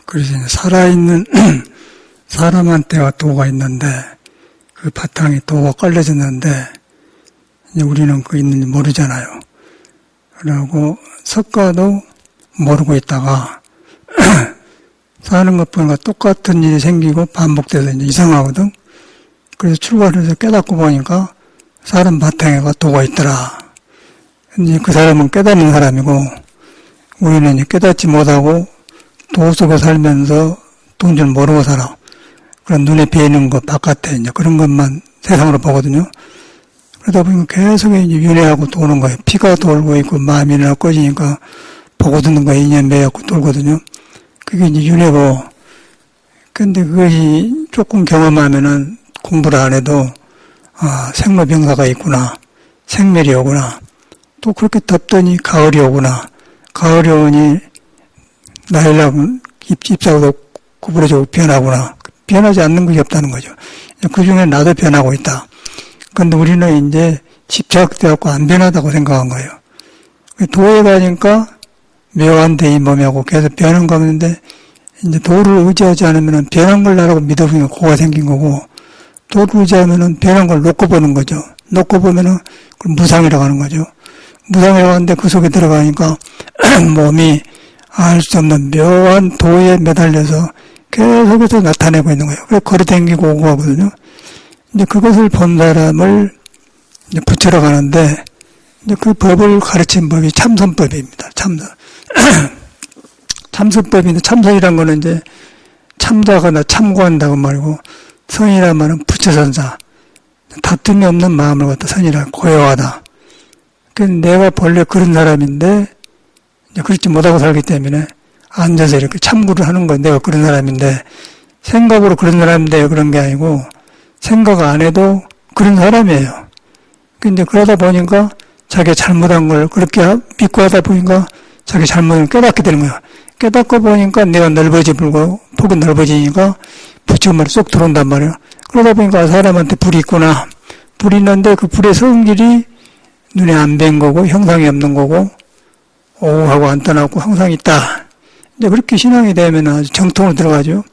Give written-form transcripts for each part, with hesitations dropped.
그래서 살아있는 사람한테가 도가 있는데 그 바탕에 도가 깔려졌는데 이제 우리는 그 있는지 모르잖아요. 그리고 석가도 모르고 있다가 사는 것 보니까 똑같은 일이 생기고 반복돼서 이제 이상하거든. 그래서 출가를 해서 깨닫고 보니까 사람 바탕에가 도가 있더라. 이제 그 사람은 깨닫는 사람이고 우리는 이제 깨닫지 못하고 도 속에 살면서 돈 줄 모르고 살아. 그런 눈에 뵈는 것 바깥에 이제 그런 것만 세상으로 보거든요. 그러다 보니까 계속 이제 윤회하고 도는 거예요. 피가 돌고 있고 마음이나 꺼지니까 보고 듣는 거에 인연 매였고 돌거든요. 그게 이제 윤회고. 근데 그것이 조금 경험하면은 공부를 안 해도 생로병사가 있구나. 생멸이 오구나. 또 그렇게 덥더니 가을이 오구나. 가을이 오니 나일락 잎사귀도 구부러지고 변하구나. 변하지 않는 것이 없다는 거죠. 그 중에 나도 변하고 있다. 그런데 우리는 이제 집착되어갖고 안 변하다고 생각한 거예요. 도에 가니까 묘한데 이 몸이하고 계속 변한 거였는데 이제 도를 의지하지 않으면 변한 걸 나라고 믿어보니까 고가 생긴 거고 도를 의지하면 변한 걸 놓고 보는 거죠. 놓고 보면은 그걸 무상이라고 하는 거죠. 무상이라고 하는데 그 속에 들어가니까 몸이 알 수 없는 묘한 도에 매달려서 계속해서 나타내고 있는 거예요. 그래서 걸어다니고 오고 하거든요. 이제 그것을 본 사람을 이제 부처로 가는데 이제 그 법을 가르친 법이 참선법입니다. 참선. 참선법인데 참선이란 거는 이제 참자거나 참고한다고 말고 선이란 말은 부처선사. 다툼이 없는 마음을 갖다 선이라 고요하다. 그래서 내가 본래 그런 사람인데 이제 그렇지 못하고 살기 때문에 앉아서 이렇게 참고를 하는 거예요. 내가 그런 사람인데 생각으로 그런 사람인데 그런 게 아니고 생각 안 해도 그런 사람이에요. 근데 그러다 보니까 자기가 잘못한 걸 그렇게 믿고 하다 보니까 자기 잘못을 깨닫게 되는 거예요. 깨닫고 보니까 내가 넓어지고 폭이 넓어지니까 부처 말이 쏙 들어온단 말이에요. 그러다 보니까 사람한테 불이 있구나. 불이 있는데 그 불의 성질이 눈에 안 뵌 거고 형상이 없는 거고 오하고 안 떠나고 항상 있다. 이제 그렇게 신앙이 되면 아주 정통으로 들어가죠.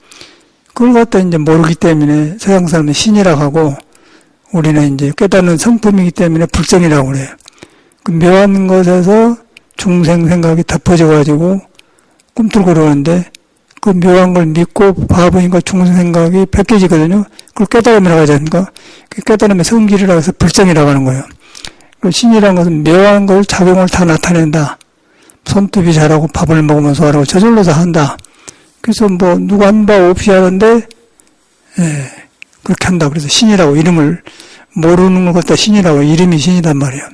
그걸 갖다 이제 모르기 때문에 서양 사람은 신이라고 하고 우리는 이제 깨닫는 성품이기 때문에 불성이라고 그래요. 그 묘한 것에서 중생 생각이 덮어져가지고 꿈틀거리는데 그 묘한 걸 믿고 봐보니까 중생 생각이 벗겨지거든요. 그걸 깨달음이라고 하지 않습니까? 그 깨달음의 성질이라고 해서 불성이라고 하는 거예요. 그 신이라는 것은 묘한 걸 작용을 다 나타낸다. 손톱이 자라고 밥을 먹으면서 하라고 저절로 다 한다. 그래서 뭐 누가 한 바 없이 하는데 그렇게 한다. 그래서 신이라고 이름을 모르는 것 같다 신이라고 이름이 신이란 말이에요.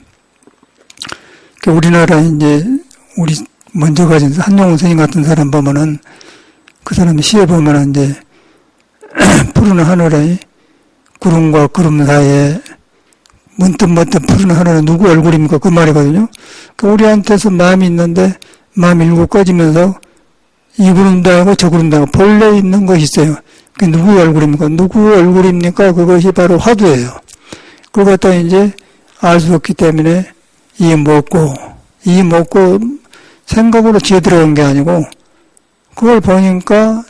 그러니까 우리나라 이제 우리 먼저 가진 한용운 스님 같은 사람 보면은 그 사람의 시에 보면은 이제 푸른 하늘에 구름과 구름 사이에 문득 푸른 하늘은 누구 얼굴입니까? 그 말이거든요. 그러니까 우리한테서 마음이 있는데 마음이 일고 꺼지면서 이 구름도 아니고 저 구름도 아니고 본래 있는 것이 있어요. 그게 누구 얼굴입니까? 누구 얼굴입니까? 그것이 바로 화두예요. 그걸 갖다 이제 알 수 없기 때문에 이 먹고 생각으로 지어 들어간 게 아니고 그걸 보니까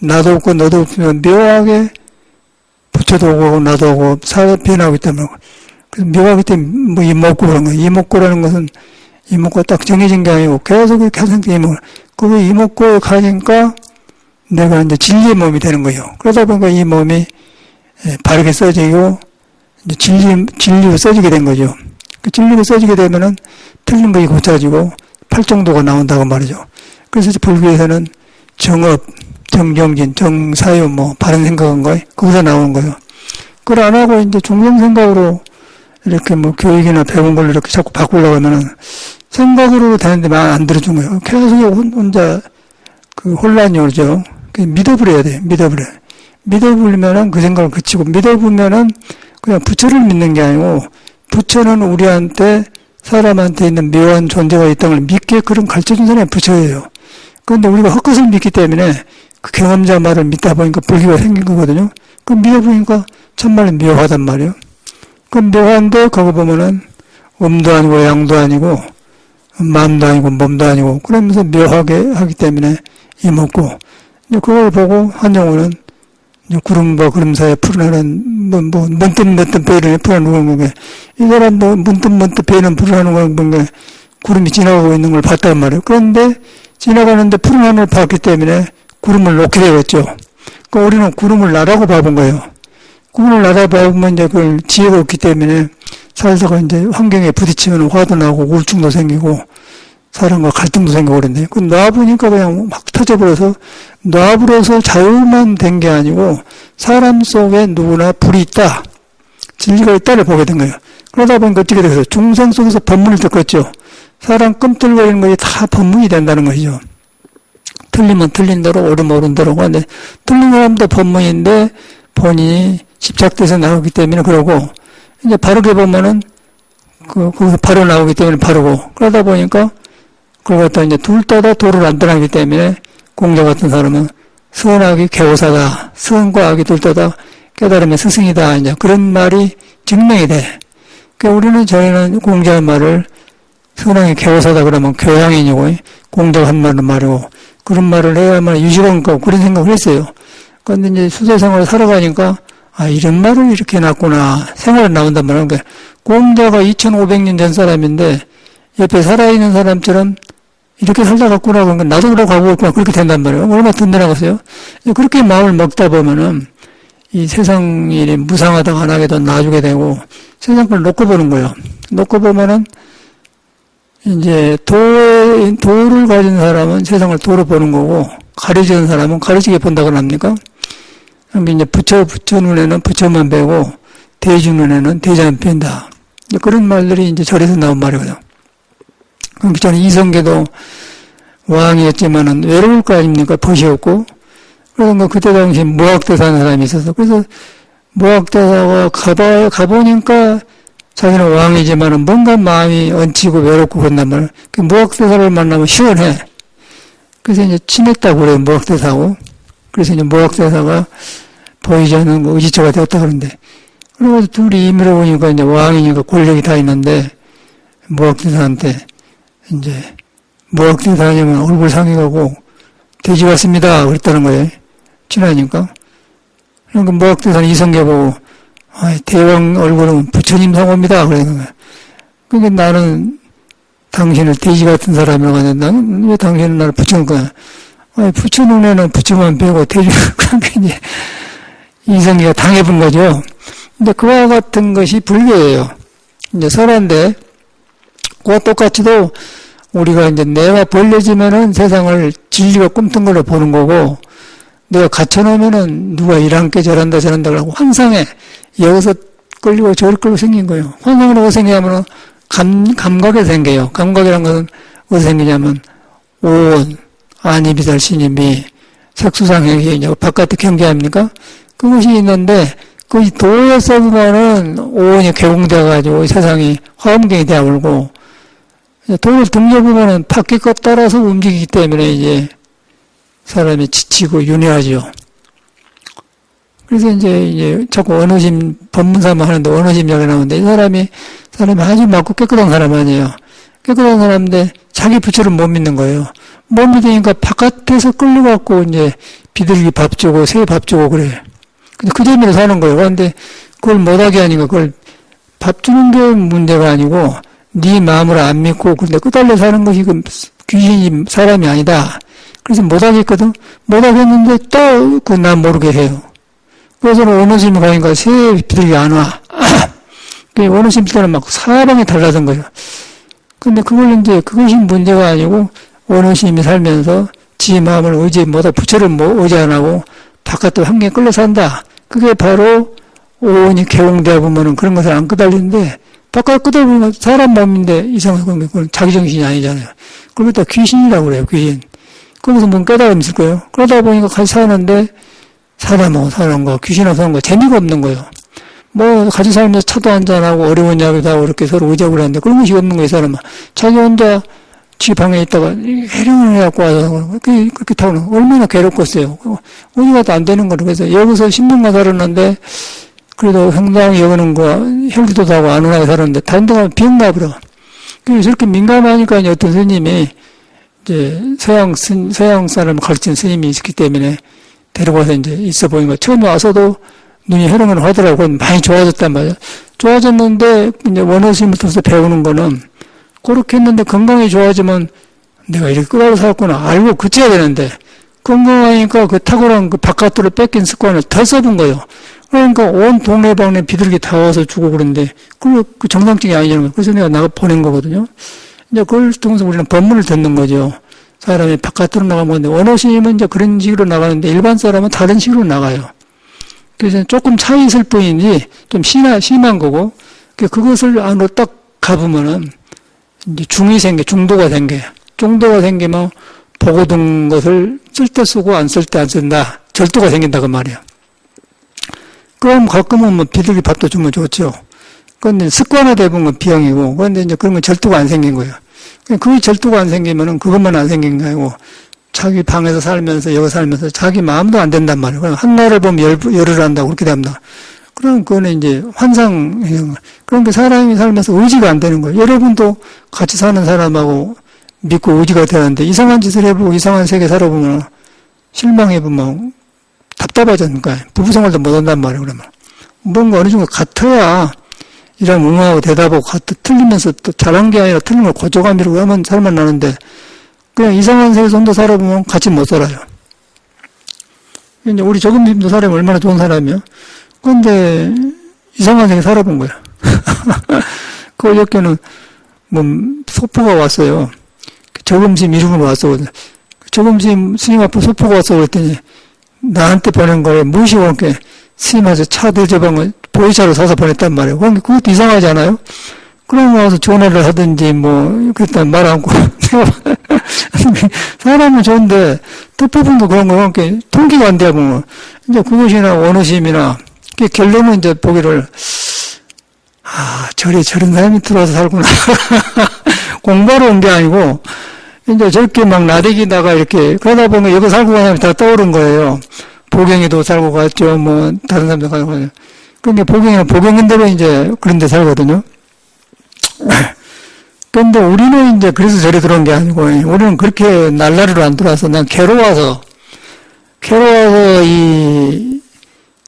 나도 없고 너도 없으면 묘하게 부처도 오고 나도 오고 사회 변하고 있다면 그래서 묘하기 때문에 뭐 이목구 그런 거예요. 이목구라는 것은 이목구가 딱 정해진 게 아니고 계속 이렇게 생각 이목구. 그 이목구에 가니까 내가 이제 진리의 몸이 되는 거예요. 그러다 보니까 이 몸이 바르게 써지고 이제 진리로 써지게 된 거죠. 그 진리로 써지게 되면은 틀린 것이 고쳐지고 팔정도가 나온다고 말이죠. 그래서 불교에서는 정업, 정정진, 정사유 뭐 바른 생각한 거 거기서 나오는 거예요. 그걸 안 하고 이제 중생 생각으로 이렇게 뭐 교육이나 배운 걸 이렇게 자꾸 바꾸려고 하면은 생각으로 되는데 말 안 들어준 거예요. 계속 혼자 그 혼란이 오죠. 믿어버려야 돼요. 믿어버리면은 그 생각을 그치고 믿어보면은 그냥 부처를 믿는 게 아니고 부처는 우리한테 사람한테 있는 묘한 존재가 있다는 걸 믿게 그런 가르쳐준 사람이 부처예요. 그런데 우리가 헛것을 믿기 때문에 그 경험자 말을 믿다 보니까 불교가 생긴 거거든요. 그 믿어보니까 참말로 묘하단 말이에요. 그 묘한데 거기 보면은 음도 아니고 양도 아니고 마음도 아니고 몸도 아니고 그러면서 묘하게 하기 때문에 이먹고 이제 그걸 보고 한정우는 이제 구름과 구름 사이에 푸르나는 문득문득 배를 풀어놓은 게 이 사람도 문득문득 배는 풀어놓은 게 구름이 지나가고 있는 걸 봤단 말이에요. 그런데 지나가는데 푸른 하늘을 봤기 때문에 구름을 놓게 되었죠. 그러니까 우리는 구름을 나라고 봐본 거예요. 구름을 나라고 봐보면 이제 그걸 지혜가 없기 때문에 살다가 이제 환경에 부딪히면 화도 나고 우울증도 생기고 사람과 갈등도 생기고 그랬는데 그 놔보니까 그냥 막 터져버려서 놔버려서 자유만 된 게 아니고 사람 속에 누구나 불이 있다. 진리가 있다를 보게 된 거예요. 그러다 보니까 어떻게 되겠어요? 중생 속에서 법문을 듣겠죠. 사람 끔틀거리는 것이 다 법문이 된다는 것이죠. 틀리면 틀린 대로 옳으면 옳은 대로 하는데 틀린 사람도 법문인데 본인이 집착돼서 나오기 때문에 그러고 이제 바르게 보면은 거기서 바로 나오기 때문에 바르고 그러다 보니까 그걸 갖다 이제 둘 다 도를 안 떠나기 때문에 공자 같은 사람은 선악이 개오사다. 선과 악이 둘 다 깨달음의 스승이다. 이제 그런 말이 증명이 돼. 그러니까 우리는 저희는 공자의 말을 선악이 개오사다 그러면 교양인이고 공자가 한 말은 말이고 그런 말을 해야만 유지건가 그런 생각을 했어요. 그런데 이제 수도생활을 살아가니까 아 이런 말을 이렇게 해놨구나 생활이 나온단 말이야. 그러니까 공자가 2500년 전 사람인데 옆에 살아있는 사람처럼 이렇게 살다 갔구나 그러니까 나도 그러고 가고 있구나 그렇게 된단 말이에요. 얼마나 든든하겠어요. 그렇게 마음을 먹다 보면은 이 세상 일이 무상하다가 안 하게 더 나아지게 되고 세상 걸 놓고 보는 거예요. 놓고 보면은 이제 도를 가진 사람은 세상을 도로 보는 거고 가르치는 사람은 가르치게 본다고 합니까? 그러니까 이제 부처 눈에는 부처만 배고 대중 눈에는 대자만 뺀다. 그런 말들이 이제 절에서 나온 말이거든요. 그러니까 저는 이성계도 왕이었지만은 외로울 거 아닙니까? 벗이 없고. 그래서 그때 당시 무학대사라는 사람이 있어서 그래서 무학대사가 가보니까 자기는 왕이지만은 뭔가 마음이 얹히고 외롭고 그런단 말이에요. 그 무학대사를 만나면 시원해. 그래서 이제 친했다고 그래요, 무학대사하고. 그래서 이제 무학대사가 보이지 않는 의지처가 되었다 그러는데. 그래서 둘이 임의로 보니까 이제 왕이니까 권력이 다 있는데, 무학대사한테 이제, 무학대사님은 얼굴 상해 가고, 돼지 같습니다. 그랬다는 거예요. 친하니까. 그러니까 무학대사는 이성계 보고, 대왕 얼굴은 부처님 상호입니다. 그러는 거야. 그러니까 나는 당신을 돼지 같은 사람이라고 하는데, 나는 왜 당신은 나를 부처인 거야? 부처 눈에는 부처만 배고 돼지, 그렇게 이제 이성계가 당해본 거죠. 근데 그와 같은 것이 불교예요. 이제 설한데, 그와 똑같이도 우리가 이제 내가 벌려지면은 세상을 진리가 꿈튼 걸로 보는 거고, 내가 갇혀놓으면은 누가 이랑께 저란다 그러고 환상에 여기서 끌리고 저리 끌고 생긴 거예요. 환상을 어디서 생기냐면은 감각에 생겨요. 감각이란 것은 어디서 생기냐면 온, 안이비달 신임이 색수상행이 이제 바깥에 경계합니까? 그것이 있는데 그 도에서 보면은 온이 개공돼가지고 세상이 화엄경이 되어버리고 도를 등져보면은 바뀔 것 따라서 움직이기 때문에 이제 사람이 지치고 윤회하죠. 그래서 이제 자꾸 언어심, 법문사만 하는데 언어심 이야기 나오는데 이 사람이 아주 맑고 깨끗한 사람 아니에요. 깨끗한 사람인데 자기 부처를 못 믿는 거예요. 못 믿으니까 바깥에서 끌려갖고 이제 비둘기 밥 주고 새 밥 주고 그래. 근데 그 재미로 사는 거예요. 그런데 그걸 못하게 하니까 그걸 밥 주는 게 문제가 아니고 네 마음을 안 믿고 근데 끄달려 사는 것이 그 귀신이 사람이 아니다. 그래서 못하겠거든. 못하겠는데 또 그 난 모르게 해요. 그래서 어느 스님이 가니까 새 비둘기 안 와. 어느 스님 때는 막 사방에 달라진 거예요. 근데 그걸 이제 그것이 문제가 아니고 어느 스님이 살면서 지 마음을 의지 못하고 부처를 의지 안 하고 바깥으로 환경에 끌려 산다. 그게 바로 오온이 개공되어 보면은 그런 것을 안 끄달리는데 바깥 끄달리면 사람 몸인데 이상한 건 자기 정신이 아니잖아요. 그걸 다 귀신이라고 그래요. 귀신. 거기서 뭔 깨달음이 있을 거예요. 그러다 보니까 같이 사는데 사람하고 사는 거, 귀신하고 사는 거 재미가 없는 거예요. 뭐 같이 살면서 차도 한잔하고 어려운 이야기도 하고 이렇게 서로 의지하고 그러는데 그런 것이 없는 거예요. 이 사람은. 자기 혼자 지 방에 있다가 해령을 해갖고 와서 그렇게 타고는 얼마나 괴롭겠어요. 어디 가도 안 되는 거로. 그래서 여기서 10년간 살았는데 그래도 행당이 여기는 거 혈기도도 하고 안온하게 살았는데 다른 데 가면 비었나 보다. 그래서 저렇게 민감하니까 이제 어떤 스님이 이제 서양 사람을 가르친 스님이 있기 때문에 데려가서 이제 있어 보니까 처음에 와서도 눈이 해령을 하더라고. 많이 좋아졌단 말이야. 좋아졌는데 이제 원어스님부터 배우는 거는 그렇게 했는데 건강이 좋아지면 내가 이렇게 끄다고 살았구나 알고 그쳐야 되는데 건강하니까 그 탁월한 그 바깥으로 뺏긴 습관을 더 써본 거예요. 그러니까 온 동네방네 비둘기 다 와서 주고 그러는데 그 정상적이 아니냐는 거예요. 그래서 내가 보낸 거거든요. 이제 그걸 통해서 우리는 법문을 듣는 거죠. 사람이 바깥으로 나가면 원어스님은 이제 그런 식으로 나가는데 일반 사람은 다른 식으로 나가요. 그래서 조금 차이 있을 뿐이지 좀 심한 거고 그것을 안으로 딱 가보면은 이제 중도가 생겨요. 중도가 생기면 보고 둔 것을 쓸 때 쓰고 안 쓸 때 안 쓴다. 절도가 생긴다 그 말이야. 그럼 가끔은 뭐 비둘기 밥도 주면 좋죠. 그런데 습관화되는 건 비형이고, 그런데 이제 그런 건 절도가 안 생긴 거예요. 그 절도가 안 생기면은 그것만 안 생긴 게 아니고 자기 방에서 살면서 여기 살면서 자기 마음도 안 된단 말이에요. 그럼 한나를 보면 열을 한다고 그렇게 됩니다. 그럼 그거는 이제 환상, 그런 게 사람이 살면서 의지가 안 되는 거예요. 여러분도 같이 사는 사람하고 믿고 의지가 되는데 이상한 짓을 해보고 이상한 세계 살아보면 실망해보면 답답하잖아요. 부부생활도 못한단 말이에요. 그러면 뭔가 어느 정도 같아야 이런 응하고 대답하고 틀리면서 또 잘한 게 아니라 틀린 걸 고조감이라고 하면 살만 나는데 그냥 이상한 세계에서 혼자 살아보면 같이 못 살아요. 이제 우리 조금님도 사람이 얼마나 좋은 사람이요. 그런데 이상한 세계 살아본 거야. 그 어저께는 뭐 소포가 왔어요. 저금심 이름으로 왔어. 저금심 스님 앞에 소포가 왔어 그랬더니 나한테 보낸 거에 무시고 이렇게 스님한테 차 대접한 보이차로 사서 보냈단 말이에요. 그것도 이상하지 않아요? 그러면 와서 전화를 하든지 뭐 그랬다 말 않고 사람은 좋은데 뜻깊은 거 그런 거 이렇게 통기가 안 되고 뭐. 이제 그것이나 원어심이나 결론은 이제 보기를 저런 사람이 들어와서 살구나. 공부하러 온 게 아니고 이제 저렇게 막 나대기다가 이렇게 그러다 보면 여기 살고 가는 사람이 다 떠오른 거예요. 보경이도 살고 갔죠. 뭐 다른 사람도 살고 갔죠. 그러니까 보경이는 보경인대로 이제 그런 데 살거든요. 근데 우리는 이제 그래서 저리 들어온 게 아니고 우리는 그렇게 날라리로 안 들어와서 난 괴로워서 이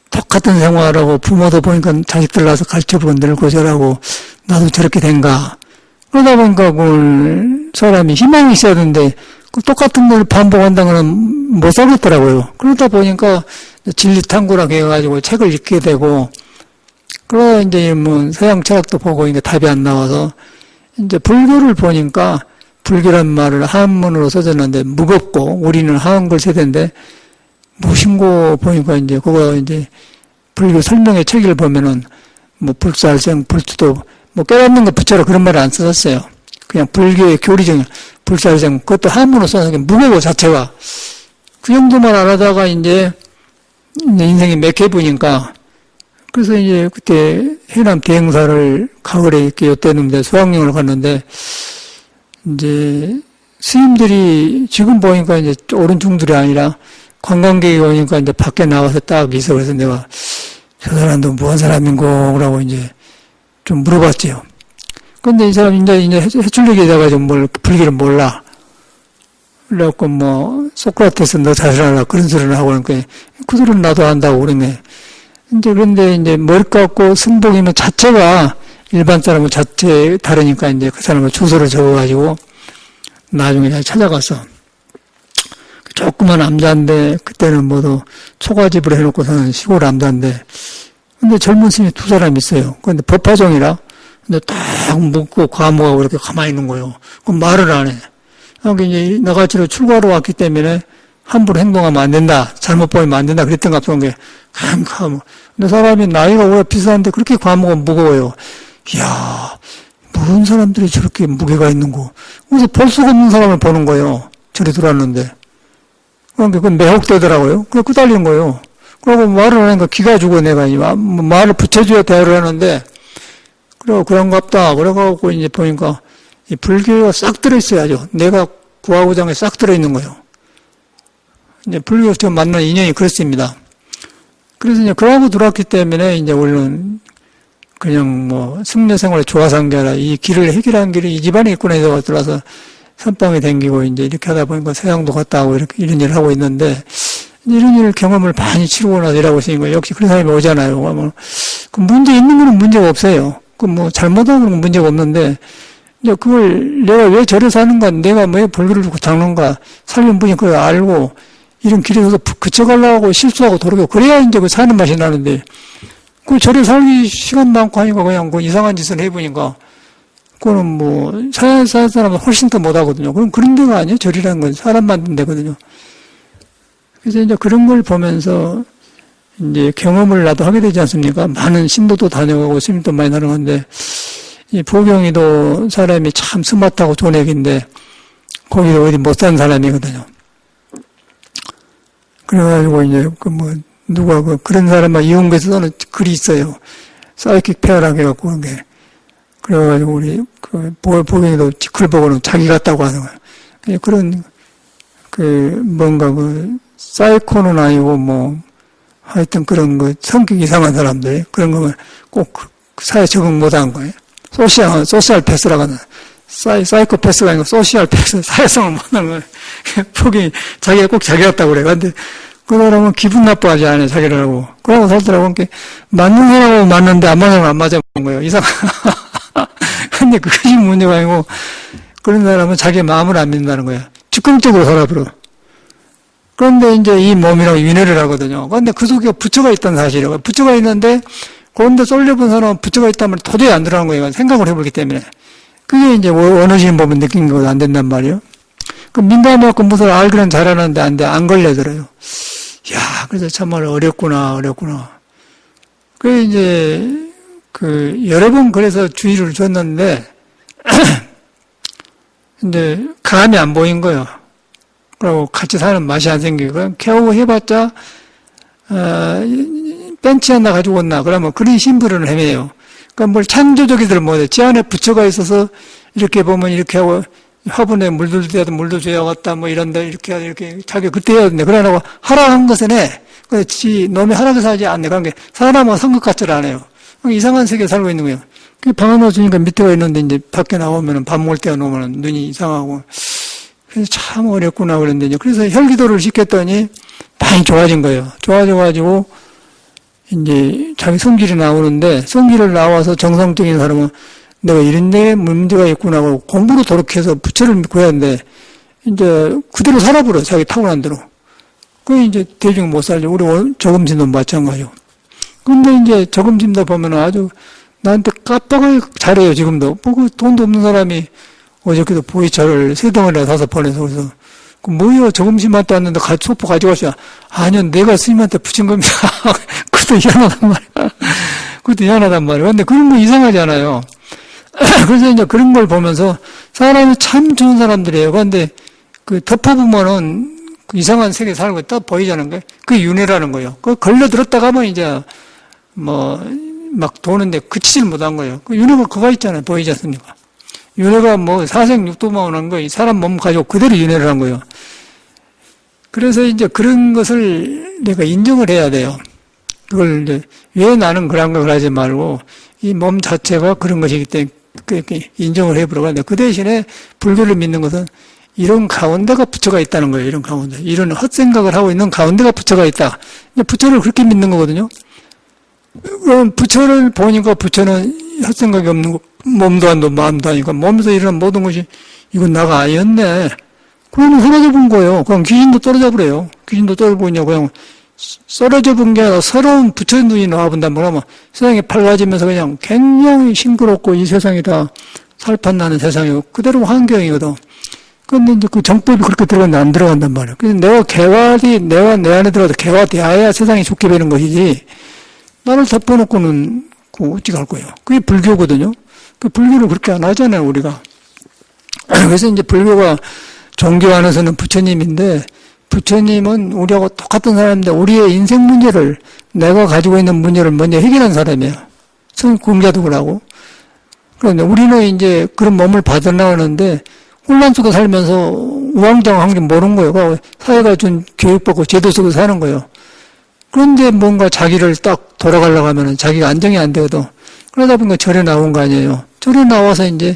똑같은 생활하고 부모도 보니까 자식들 나서 가르쳐보고 늘고 저라고 나도 저렇게 된가. 그러다 보니까 사람이 희망이 있어야 되는데 그 똑같은 걸 반복한다는 건 못 살겠더라고요. 그러다 보니까 진리탐구라고 해가지고 책을 읽게 되고 그러다 이제 뭐 서양 철학도 보고 이제 답이 안 나와서 이제 불교를 보니까 불교란 말을 한문으로 써졌는데 무겁고 우리는 한글 세대인데 무신고 보니까 이제 그거 이제 불교 설명의 책을 보면은 뭐 불살생 불투도 뭐 깨닫는 거 붙여라 그런 말을 안 써졌어요. 그냥 불교의 교리적 불살생 그것도 한문으로 써서 무거워 자체가 그 정도만 알아다가 이제 인생이 몇 해 보니까 그래서 이제 그때 해남 대행사를 가을에 이렇게 엿대는데 수학여행을 갔는데 이제 스님들이 지금 보니까 이제 오른중들이 아니라 관광객이 오니까 이제 밖에 나와서 딱 있어. 그래서 내가 저 사람도 무슨 사람인고 라고 이제 좀 물어봤지요. 근데 이 사람 이제 해출력이 돼가지고 불교를 몰라. 그래갖고 소크라테스 너 자살하라 그런 소리를 하고 그러니까 그 소리는 나도 안다고 그러네. 그런데 이제 머리 깎고 승복이면 자체가 일반 사람은 자체 다르니까 이제 그 사람을 주소를 적어가지고 나중에 찾아가서 조그만 남자인데 그때는 모두 초가집을 해놓고 사는 시골 남자인데 근데 젊은 스님이 두 사람 있어요. 그런데 법화종이라 근데 딱 묻고 과묵하고 이렇게 가만히 있는 거예요. 그럼 말을 안 해. 그러니까 이제 나같이로 출가로 왔기 때문에 함부로 행동하면 안 된다. 잘못 보이면 안 된다. 그랬던 것 같은 게 캄캄. 근데 사람이 나이가 오래 비슷한데 그렇게 과묵은 무거워요. 이야, 무슨 사람들이 저렇게 무게가 있는고. 그래서 볼 수가 없는 사람을 보는 거예요. 저리 들어왔는데. 그러니까 그건 매혹되더라고요. 그래 끄달리는 거예요. 그러고 말을 하니까 기가 죽어 내가 말을 붙여줘야 대화를 하는데 그래고 그런갑다. 그래갖고 이제 보니까 이 불교가 싹 들어있어야죠. 내가 구하고장에 싹 들어있는 거예요. 이제 불교 저 만난 인연이 그렇습니다. 그래서 이제 그러고 들어왔기 때문에 이제 우리는 그냥 뭐 승려생활에 좋아서 한 게 아니라 이 길을 해결한 길이 이 집안에 있구나 해서 들어와서 선방에 댕기고 이제 이렇게 하다 보니까 세상도 갔다 하고 이렇게 이런 일을 하고 있는데 이런 일 경험을 많이 치르고 나서 일하고 있으니까 역시 그런 사람이 오잖아요. 뭐, 그 문제 있는 거는 문제가 없어요. 그 뭐 잘못하는 건 문제가 없는데 이제 그걸 내가 왜 저래 사는가, 내가 왜 불교를 두고 잡는가, 살면 분이 그걸 알고 이런 길에서 그쳐가려고 실수하고 도르고 그래야 이제 그 사는 맛이 나는데 그 저래 살기 시간 많고 하니까 그냥 그 이상한 짓을 해보니까 그거는 뭐 살 사람은 훨씬 더 못하거든요. 그럼 그런 데가 아니에요. 절이라는 건 사람 만든 데거든요. 그래서 이제 그런 걸 보면서 이제 경험을 나도 하게 되지 않습니까? 많은 신도도 다녀가고 스님도 많이 다녀가는데 이 보경이도 사람이 참 스마트하고 좋은 애기인데 거기도 어디 못 사는 사람이거든요. 그래가지고 이제 그 뭐 누가 그런 사람만 이용해서 써는 글이 있어요. 사이킥 페어라고 해갖고 그런 게. 그래가지고 우리 그 보경이도 글 보고는 자기 같다고 하는 거예요. 그런 그 뭔가 그 사이코는 아니고 뭐 하여튼 그런 거 성격 이상한 사람들 그런 거면 꼭 사회 적응 못한 거예요. 소시알 패스라고 하는 사이코 패스가 아니고 소시알 패스, 사회성을 못하는 거예요. 보경이 자기가 꼭 자기 같다고 그래요. 근데 그 사람은 기분 나빠하지 않아요, 자기라고. 그러고 살더라고. 그러니까 맞는 사람하고 맞는데 안 맞는 사람은 안 맞아보는 거예요. 이상. 근데 그것이 문제가 아니고 그런 사람은 자기 마음을 안 믿는다는 거예요. 즉흥적으로 살아버려. 그런데 이제 이 몸이라고 윤회를 하거든요. 그런데 그 속에 부처가 있다는 사실이에요. 부처가 있는데 그런데 쏠려본 사람은 부처가 있다면 도저히 안 들어가는 거예요. 생각을 해보기 때문에. 그게 이제 원어지인 법은 느낀 거도 안 된단 말이에요. 그 민감해갖고 무슨 알기는 잘하는데 안 돼. 안 걸려들어요. 야, 그래서 참말 어렵구나. 그 이제 여러 번 그래서 주의를 줬는데 근데 감이 안 보인 거예요. 그리고 같이 사는 맛이 안 생기고 겨우 해봤자 벤치 하나 가지고 온나 그러면 그런 심부름을 헤매요. 그러니까 뭘 창조적이들 못해. 지 안에 부처가 있어서 이렇게 보면 이렇게 하고 화분에 물들 때도 물도 줘야겠다 뭐 이런데 이렇게 자기 그때 해야 된다. 그러라고 하라한 것은 해. 그렇지 놈이 하라고 하지 않네. 그런 게 사람하고 상극 같지를 않아요. 이상한 세계에 살고 있는 거예요. 방 하나 주니까 밑에가 있는데 이제 밖에 나오면은 밥 먹을 때가 놓으면 눈이 이상하고 그래서 참 어렵구나 그랬는데 이제 그래서 혈기도를 시켰더니 많이 좋아진 거예요. 좋아져가지고 이제 자기 성질이 나오는데 성질을 나와서 정상적인 사람은 내가 이런 데 문제가 있구나 하고 공부로 도록해서 부처를 구해야 하는데 이제 그대로 살아버려 자기 타고난 대로. 그게 이제 대중 못 살죠. 우리 저금신도 마찬가지고. 근데 이제 저금신도 보면 아주 나한테 깜빡하게 잘해요 지금도. 뭐 돈도 없는 사람이 어저께도 보이차를 3덩어리나 5번 해서 그래서 뭐요 저금신한테 왔는데 소포 가져가셔. 아니요 내가 스님한테 붙인 겁니다. 그것도 희한하단 말이야. 근데 그런 거 이상하잖아요. 그래서 이제 그런 걸 보면서 사람이 참 좋은 사람들이에요. 그런데 덮어보면은 이상한 세계 살고 딱 보이자는 거예요. 그게 윤회라는 거예요. 걸려들었다가 하면 이제 막 도는데 그치질 못한 거예요. 윤회가 그거 있잖아요. 보이지 않습니까? 윤회가 사생육도만 오는 거예요. 사람 몸 가지고 그대로 윤회를 한 거예요. 그래서 이제 그런 것을 내가 인정을 해야 돼요. 그걸 이제 왜 나는 그런 걸 하지 말고 이 몸 자체가 그런 것이기 때문에 그렇게 인정을 해보려고 하는데 그 대신에 불교를 믿는 것은 이런 가운데가 부처가 있다는 거예요. 이런 가운데. 이런 헛생각을 하고 있는 가운데가 부처가 있다. 부처를 그렇게 믿는 거거든요. 그럼 부처를 보니까 부처는 헛생각이 없는 거, 몸도 안 돼, 마음도 아니까 몸에서 일어난 모든 것이 이건 나가 아니었네. 그러면 사라져 본 거예요. 그럼 귀신도 떨어져 버려요. 귀신도 떨어져 보냐 그냥 썰어져 본 게 아니라 새로운 부처의 눈이 나와본단 말이야. 세상이 밝아지면서 그냥 굉장히 싱그럽고 이 세상이 다 살판나는 세상이고 그대로 환경이거든. 근데 이제 그 정법이 그렇게 들어갔는데 안 들어간단 말이야. 그래서 내가 내 안에 들어가서 개화돼야 세상이 좋게 되는 것이지 나를 덮어놓고는 어찌 갈 거예요. 그게 불교거든요. 그 불교를 그렇게 안 하잖아요, 우리가. 그래서 이제 불교가 종교 안에서는 부처님인데 부처님은 우리하고 똑같은 사람인데 우리의 인생 문제를 내가 가지고 있는 문제를 먼저 해결한 사람이에요. 성공자도 그러고 그런데 우리는 이제 그런 몸을 받아나가는데 혼란 속에 살면서 우왕좌왕한 게 모르는 거예요. 그러니까 사회가 준 교육받고 제도 속에서 사는 거예요. 그런데 뭔가 자기를 딱 돌아가려고 하면은 자기가 안정이 안 되거든. 그러다 보니까 절에 나온 거 아니에요. 절에 나와서 이제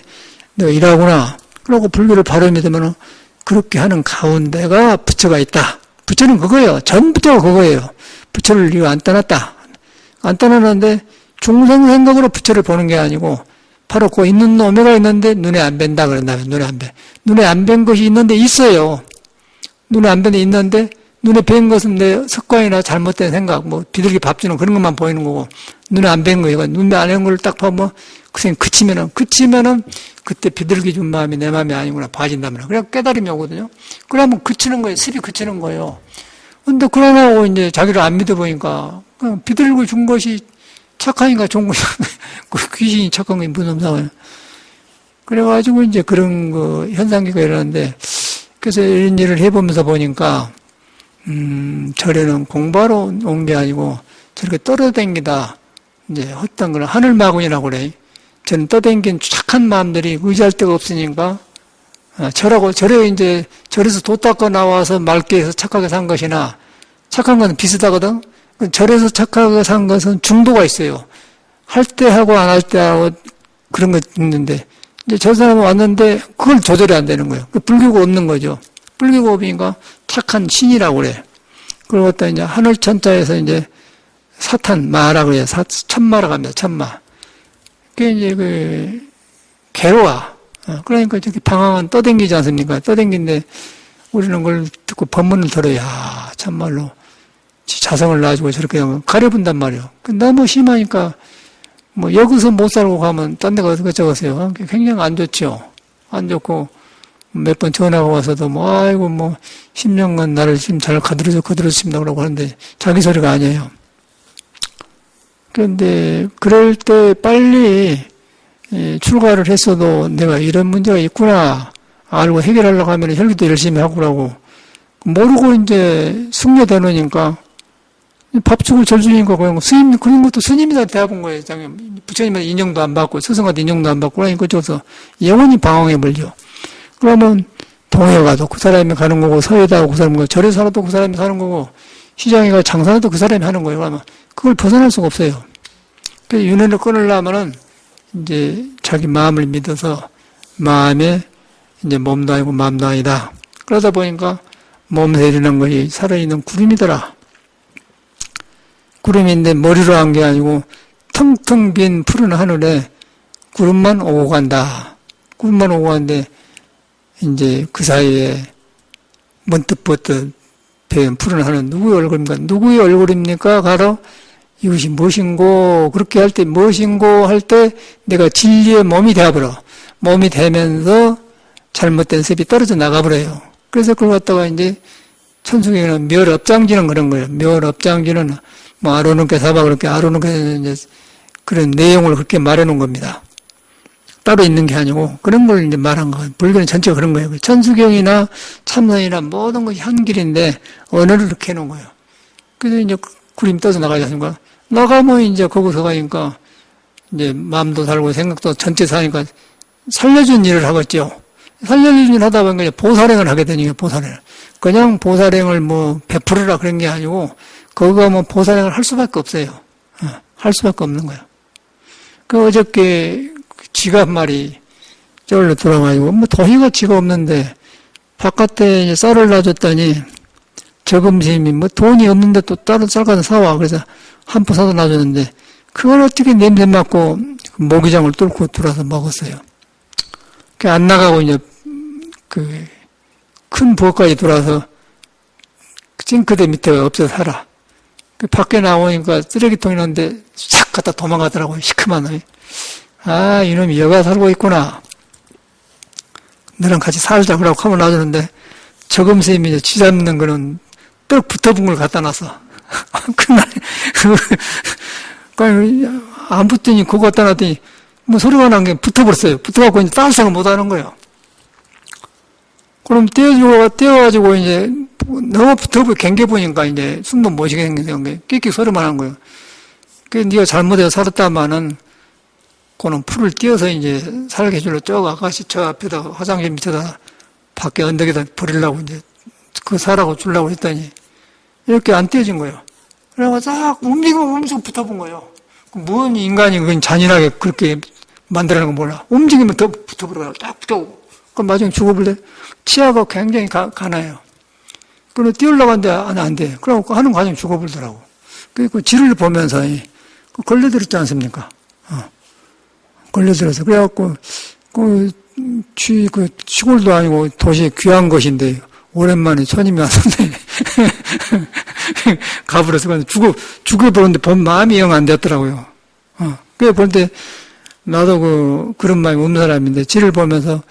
내가 일하구나. 그러고 불교를 바로 믿으면은 그렇게 하는 가운데가 부처가 있다. 부처는 그거예요. 전부터 그거예요. 부처를 이거 안 떠났다. 안 떠났는데 중생 생각으로 부처를 보는 게 아니고 바로 그 있는 오메가 있는데 눈에 안 뵌다 그런다면 눈에 안 뵌. 눈에 안 뵌 것이 있는데 있어요. 눈에 안 뵌 데 있는데 눈에 뵌 것은 내 습관이나 잘못된 생각, 뭐 비둘기 밥 주는 그런 것만 보이는 거고 눈에 안 뵌 거예요. 눈에 안 뵌 걸 딱 보면 그냥 그치면은 그때 비둘기 준 마음이 내 마음이 아니구나 봐진다면 그냥 깨달음이 오거든요. 그러면 그치는 거예요. 습이 그치는 거예요. 근데 그러고 이제 자기를 안 믿어보니까 그냥 비둘기 준 것이 착하니까 좋은 거죠. 귀신이 착한 게 무슨 상황이에요. 그래가지고 이제 그런 그 현상기가 일어나는데 그래서 이런 일을 해보면서 보니까 절에는 공부하러 온 게 아니고 저렇게 떨어댕기다 이제 헛된 그런 하늘마군이라고 그래. 저는 떠댕긴 착한 마음들이 의지할 데가 없으니까 절에 이제 절에서 도 닦아 나와서 맑게 해서 착하게 산 것이나 착한 건 비슷하거든. 절에서 착하게 산 것은 중도가 있어요. 할 때 하고 안 할 때 하고 그런 거 있는데 이제 저 사람은 왔는데 그걸 조절이 안 되는 거예요. 불교가 없는 거죠. 불교가 없으니까 착한 신이라고 그래. 그리고 또 이제 하늘 천자에서 이제 사탄 마라고 해요. 천마라고 합니다. 천마. 그게 이제 그 괴로워. 그러니까 저기 방황은 떠댕기지 않습니까? 떠댕긴데 우리는 그걸 듣고 법문을 들어야 참말로 자성을 놔주고 저렇게 하면 가려본단 말이에요. 너무 심하니까 뭐 여기서 못 살고 가면 딴 데가 어떻게 적었어요. 굉장히 안 좋죠. 안 좋고 몇 번 전화가 와서도 뭐 아이고 뭐 10년간 나를 지금 잘 거들어줍니다 그러고 하는데 자기 소리가 아니에요. 그런데 그럴 때 빨리 출가를 했어도 내가 이런 문제가 있구나 알고 해결하려고 하면 혈기도 열심히 하고 그러고 모르고 이제 숙녀되놓으니까 밥죽을 절 주니까 그냥 스님, 그런 것도 스님이다 대답한 거예요. 부처님한테 인정도 안 받고, 스승한테 인정도 안 받고, 그러니까 그쪽에서 영원히 방황해 버려. 그러면 동해 가도 그 사람이 가는 거고, 서해다 가도 그 사람이 가고, 절에 살아도 그 사람이 사는 거고, 시장에 가도 장사도 그 사람이 하는 거예요. 그러면 그걸 벗어날 수가 없어요. 그래서 윤회를 끊으려면은 이제 자기 마음을 믿어서 마음에 이제 몸도 아니고 마음도 아니다. 그러다 보니까 몸에서 일어난 것이 살아있는 구름이더라. 구름인데 머리로 한 게 아니고 텅텅 빈 푸른 하늘에 구름만 오고 간다. 구름만 오고 가는데 이제 그 사이에 문득문득 배운 푸른 하늘 누구의 얼굴입니까? 누구의 얼굴입니까? 가로 이것이 무엇인고 그렇게 할 때 무엇인고 할 때 내가 진리의 몸이 되어버려. 몸이 되면서 잘못된 습이 떨어져 나가버려요. 그래서 그걸 갖다가 이제 천수경에는 멸업장지는 그런 거예요. 멸업장지는 뭐 아로는께 사바 그렇게 아로는께 이제 그런 내용을 그렇게 말해놓은 겁니다. 따로 있는 게 아니고 그런 걸 이제 말한 거예요. 불교는 전체가 그런 거예요. 천수경이나 참선이나 모든 것이 한 길인데 언어를 이렇게 해놓은 거예요. 그래서 이제 구름이 떠서 나가지 않습니까? 나가면 이제 거기서 가니까 이제 마음도 살고 생각도 전체 사니까 살려준 일을 하겠죠. 살려준 일을 하다 보니까 보살행을 하게 되니까 보살행을. 그냥 보살행을 뭐 베풀으라 그런 게 아니고 거기 가면 보살행을 할 수밖에 없어요. 할 수밖에 없는 거예요. 그 어저께 쥐가 한 마리 저기로 들어가지고 뭐 도희가 쥐가 없는데 바깥에 이제 쌀을 놔줬더니 저금스님이 뭐 돈이 없는데 또 다른 쌀 가서 사와. 그래서 한 포 사다 놔줬는데 그걸 어떻게 냄새 맡고 모기장을 뚫고 들어와서 먹었어요. 그 안 나가고 이제 그 큰 부엌까지 들어와서 싱크대 밑에 엎쳐 살아. 그 밖에 나오니까 쓰레기통이 있는데 싹 갖다 도망가더라고요. 시큼한 놈이. 아, 이놈이 여가 살고 있구나. 너랑 같이 살자 그러고 하면 놔주는데 저금스님이 이제 쥐 잡는 거는 떡 붙어본 걸 갖다 놨어. 그날 안 붙더니 그거 갖다 놨더니 뭐 소리가 난 게 붙어버렸어요. 붙어갖고 이제 딸상을 못 하는 거예요. 그럼 떼어가지고 이제 너무 붙어보고 갱겨보니까 이제 숨도 못 쉬게 생긴 게 끽끽 소리만 하는 거예요. 그 네가 잘못해서 살았다마는 그는 풀을 띄어서 이제 살개줄로 쭉 아가씨 저 앞에다 화장실 밑에다 밖에 언덕에다 버리려고 이제 그 사라고 주려고 했더니 이렇게 안 띄어진 거예요. 그래서 딱 움직이면 붙어본 거예요. 뭔 인간이 그건 잔인하게 그렇게 만들어낸 건 몰라. 움직이면 더 붙어버려요. 딱 붙어오고. 그럼 나중에 죽어볼래? 치아가 굉장히 가나요. 그래서 띄우려고 하는데 안 돼. 그래갖고 하는 과정에 죽어버리더라고. 그 지를 보면서 걸려들었지 않습니까? 걸려들어서. 그래갖고, 시골도 아니고 도시에 귀한 곳인데, 오랜만에 손님이 왔는데, 가버려서 죽어보는데 마음이 영 안 됐더라고요. 그래 보는데, 나도 그런 마음이 없는 사람인데, 지를 보면서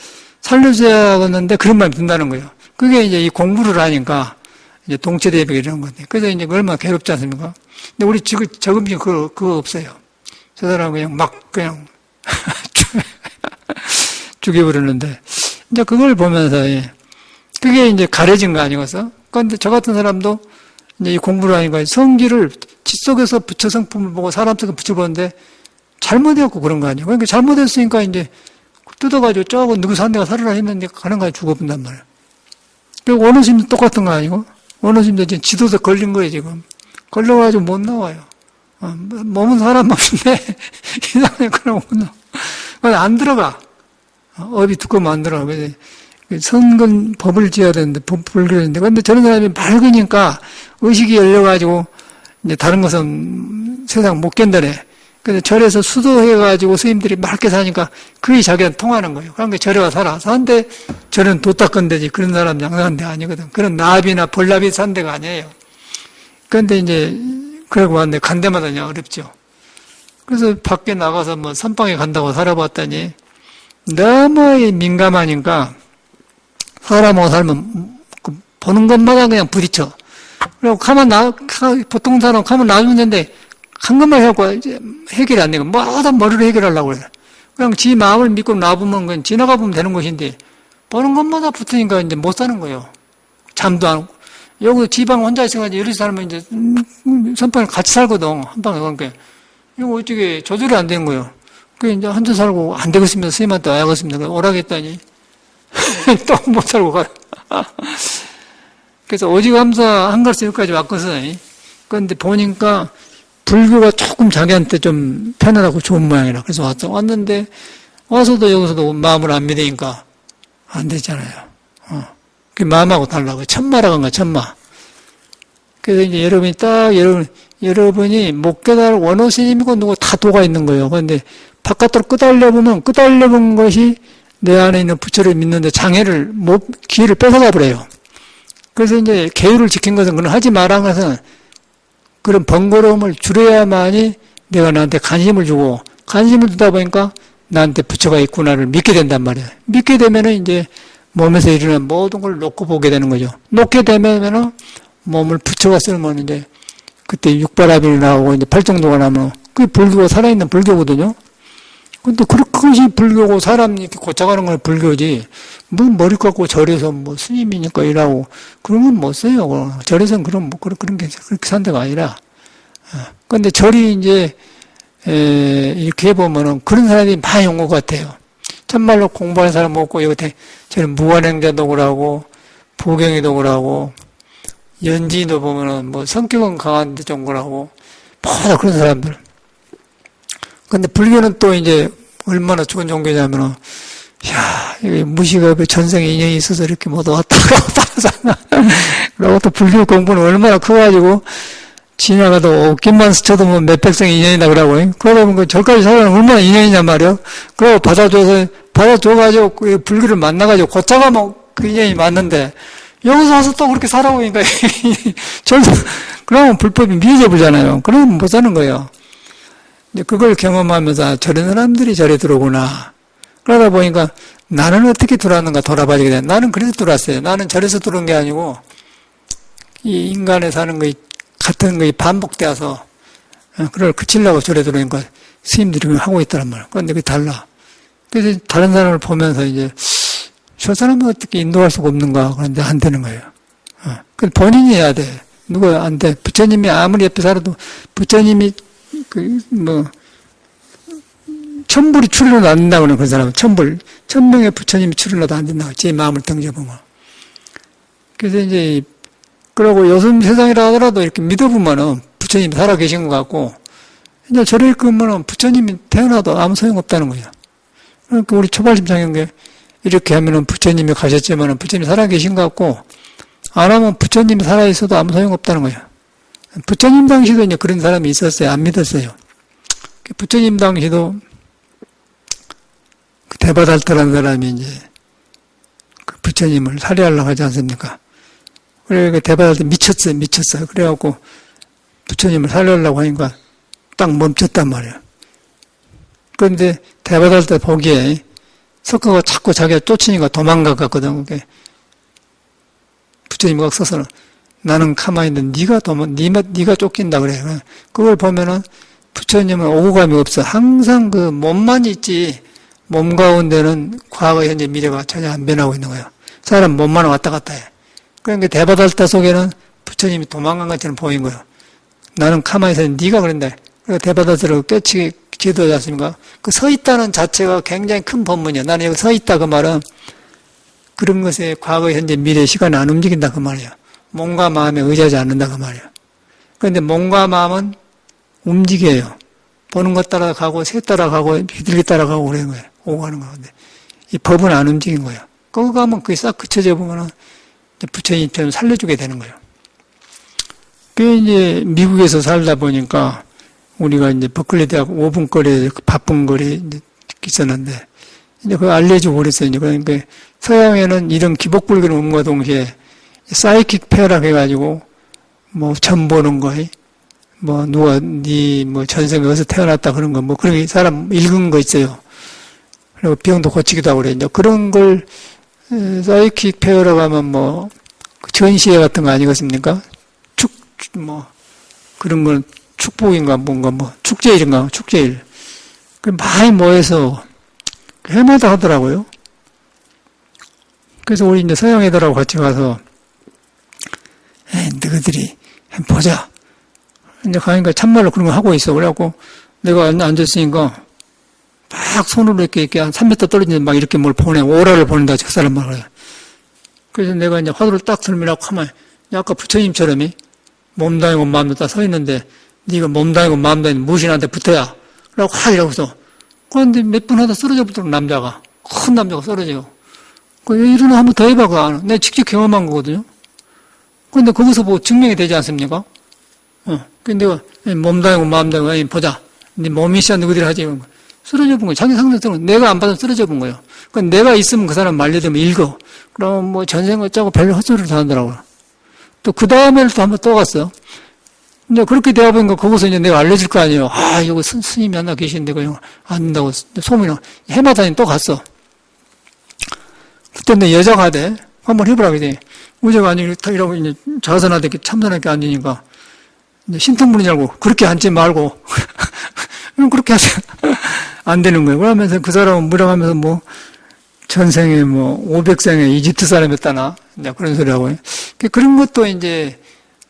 살려줘야겠는데 그런 마음이 든다는 거예요. 그게 이제 이 공부를 하니까, 이제 동체대비 이런 건데. 그래서 이제 얼마나 괴롭지 않습니까? 근데 우리 지금 적응이 그거 없어요. 저 사람은 그냥 죽여버렸는데. 이제 그걸 보면서, 그게 이제 가려진 거 아니겠어? 그런데 저 같은 사람도 이제 이 공부를 하니까 성질을 지 속에서 부처 성품을 보고 사람 속에 붙여보는데 잘못해갖고 그런 거 아니에요. 그러니까 잘못했으니까 이제 뜯어가지고 쪼고 누구 산 데가 살으라 했는데 가는 거에 죽어본단 말이에요. 그리고 원어심도 똑같은 거 아니고? 원어심도 지금 지도서 걸린 거예요, 지금. 걸려가지고 못 나와요. 몸은 사람 맞는데 이상하게 그냥 못 나와. 안 들어가. 업이 두꺼우면 안 들어가. 선근 법을 지어야 되는데, 불교인데. 근데 저런 사람이 맑으니까 의식이 열려가지고, 이제 다른 것은 세상 못 견뎌내. 근데 절에서 수도해가지고 스님들이 맑게 사니까 그게 자기한테 통하는 거예요. 그러니까 절에 와 살아. 사는데 절은 도 닦은 데지. 그런 사람 양상한 데 아니거든. 그런 나비나 벌나비 산 데가 아니에요. 그런데 이제, 그러고 왔는데 간 데마다 그냥 어렵죠. 그래서 밖에 나가서 뭐 선방에 간다고 살아봤더니 너무 민감하니까 사람하고 살면 보는 것마다 그냥 부딪혀. 그리고 보통 사람 가면 놔두면 되는데 한 것만 해갖고 이제 해결이 안 되고 뭐다 머리로 해결하려고 그래. 그냥 지 마음을 믿고 놔보면 그냥 지나가 보면 되는 것인데 보는 것마다 붙으니까 이제 못 사는 거예요. 잠도 안 오고. 여기 지방 혼자 있어가지고 여기서 살면 이제 선방에 같이 살거든. 한 방에. 그러니까 이거 어떻게 조절이 안 되는 거예요. 그 이제 혼자 살고 안 되겠습니다. 스님한테 와야겠습니다. 오라겠다니 또 못 살고 가. 그래서 오직감사 한가르스 여기까지 왔거든. 그런데 보니까 불교가 조금 자기한테 좀 편안하고 좋은 모양이라. 그래서 왔는데 와서도 여기서도 마음을 안 믿으니까 안 되잖아요. 그 마음하고 달라고. 천마라고 한가, 천마. 그래서 이제 여러분이 못 깨달을 원어 스님이고 누구 다 도가 있는 거예요. 그런데 바깥으로 끄달려본 것이 내 안에 있는 부처를 믿는데 기회를 뺏어가 버려요. 그래서 이제 계율을 지킨 것은 그건 하지 말한 것은 그런 번거로움을 줄여야만이 내가 나한테 관심을 주고 관심을 주다 보니까 나한테 부처가 있구나를 믿게 된단 말이에요. 믿게 되면은 이제 몸에서 일어나는 모든 걸 놓고 보게 되는 거죠. 놓게 되면은 몸을 부처가 쓰면 이제 그때 육바라밀이 나오고 이제 팔정도가 나면 그게 불교가 살아있는 불교거든요. 근데 그것이 불교고 사람 이렇게 고쳐가는 건 불교지. 뭐 머리 깎고 절에서 뭐 스님이니까 일하고 그런 건 못 써요. 절에서는 그런 게 그렇게 산 데가 아니라. 근데 절이 이제 이렇게 해보면은 그런 사람이 많이 온 것 같아요. 참말로 공부하는 사람 없고 여기 저는 무관행자도 그러고 부경이도 그러고 연지도 보면은 뭐 성격은 강한데 좀 그러고 뭐다 그런 사람들. 근데 불교는 또 이제 얼마나 좋은 종교냐면은, 야, 이게 무식업에 전생에 인연이 있어서 이렇게 모두 왔다고 따라서. 그리고 또 불교 공부는 얼마나 커가지고, 지나가도 옷깃만 스쳐도 뭐 몇백 생의 인연이다 그러고, 그러다 보니까 저까지 살아가는 얼마나 인연이냔 말이야. 그러고 받아줘가지고, 그 불교를 만나가지고, 고쳐가면 그 인연이 맞는데, 여기서 와서 또 그렇게 살아보니까, 그러면 불법이 미해져버리잖아요. 그러면 못 사는 거예요. 그걸 경험하면서 저런 사람들이 저래 들어오구나. 그러다 보니까 나는 어떻게 들어왔는가 돌아봐지게 돼. 나는 그래서 들어왔어요. 나는 저래서 들어온 게 아니고 이 인간에 사는 거 같은 거 반복되어서 그걸 그치려고 저래 들어오니까 스님들이 하고 있더란 말이야. 그런데 그게 달라. 그래서 다른 사람을 보면서 이제 저 사람은 어떻게 인도할 수가 없는가. 그런데 안 되는 거예요. 그 본인이 해야 돼. 누가 안 돼. 부처님이 아무리 옆에 살아도 부처님이 천불이 출연해도 안 된다고 그러는 그 사람은 천명의 부처님이 출연해도 안 된다고 제 마음을 던져보면. 그래서 이제 그러고 요즘 세상이라 하더라도 이렇게 믿어보면은 부처님이 살아계신 것 같고 이제 저럴 거면은 부처님이 태어나도 아무 소용없다는 거예요. 그러니까 우리 초발심상인게 이렇게 하면은 부처님이 가셨지만은 부처님이 살아계신 것 같고 안 하면 부처님이 살아있어도 아무 소용없다는 거예요. 부처님 당시도 이제 그런 사람이 있었어요. 안 믿었어요. 부처님 당시도 그 대바달타라는 사람이 이제 그 부처님을 살해하려고 하지 않습니까? 그래, 대바달타 미쳤어요. 그래갖고 부처님을 살해하려고 하니까 딱 멈췄단 말이에요. 그런데 대바달타 보기에 석가가 자꾸 자기가 쫓으니까 도망가거든. 부처님이 막 서서는 나는 가만히 있는데 네가 쫓긴다 그래. 그걸 보면은 부처님은 오고감이 없어. 항상 그 몸만 있지 몸 가운데는 과거, 현재, 미래가 전혀 안 변하고 있는 거예요. 사람 몸만 왔다 갔다 해. 그러니까 대바달타 속에는 부처님이 도망간 것처럼 보인 거예요. 나는 가만히 있었는데 네가 그런다. 그러니까 대바달타를 꿰치게 제도하지 않습니까? 그 서 있다는 자체가 굉장히 큰 법문이야. 나는 여기 서 있다 그 말은 그런 것에 과거, 현재, 미래, 시간이 안 움직인다 그 말이야. 몸과 마음에 의지하지 않는다 그 말이야. 그런데 몸과 마음은 움직여요. 보는 것 따라가고 새 따라가고 비둘기 따라가고 그러는 거예요. 오고 가는 건데 이 법은 안 움직인 거예요. 거기 가면 그게 싹 그쳐져 보면은 부처님처럼 살려주게 되는 거예요. 그 이제 미국에서 살다 보니까 우리가 이제 버클리 대학 5분 거리에 바쁜 거리에 있었는데 이제 그거 알려주고 그랬어요. 그러니까 서양에는 이런 기복불교를 옴과 동시에 사이킥 페어라고 해가지고 뭐 점 보는 거, 뭐 누가 뭐 전생에 어디서 태어났다 그런 거 뭐 그런 사람 읽은 거 있어요. 그리고 병도 고치기도 하고 그래. 이제 그런 걸 사이킥 페어라고 하면 뭐 전시회 같은 거 아니겠습니까? 뭐 그런 건 축복인가 뭔가 뭐 축제일인가 축제일. 그 많이 모여서 해마다 하더라고요. 그래서 우리 이제 서양 애들하고 같이 가서 너희들이 보자. 이제 가니까 참말로 그런 거 하고 있어. 그래갖고 내가 앉았으니까 막 손으로 이렇게 한 3m 떨어지는 막 이렇게 뭘 보내. 오라를 보낸다. 저 사람 말이야. 그래서 내가 이제 화두를 딱 들으라고 하면 아까 부처님처럼이 몸 다니고 마음도 다 서 있는데 네가 몸 다니고 마음 다니고 무신한테 붙어야. 라고 이러고서 그런데 몇 분 하다 쓰러져 붙더라고 남자가. 큰 남자가 쓰러져요. 일어나 한번 더 해봐. 그거 내가 직접 경험한 거거든요. 그런데 거기서 뭐 증명이 되지 않습니까? 근데 내가 몸 다니고 마음 다니고 보자. 네 몸이 있어 너희들이 하지. 쓰러져 본 거예요. 자기 상대적으로 내가 안 받으면 쓰러져 본 거예요. 그러니까 내가 있으면 그 사람 말려들면 읽어. 그럼 뭐 전생 어쩌고 별로 헛소리를 다 하더라고요. 또 그 다음에는 또 한번 또 갔어요. 이제 그렇게 되어 보니까 거기서 이제 내가 알려줄 거 아니에요. 여기 스님이 하나 계신데 그냥 안 된다고 소문이 해마다 또 갔어. 그때 내 여자가 돼. 한번 해보라 그러지. 의자가 아니고 이제 자선하되 참선하게 앉으니까 이제 신통문인 줄 알고 그렇게 앉지 말고 그렇게 하세요. 안 되는 거예요. 그러면서 그 사람은 무량하면서 뭐 전생에 뭐 500생에 이집트 사람이었다나 이제 그런 소리 하고 그런 것도 이제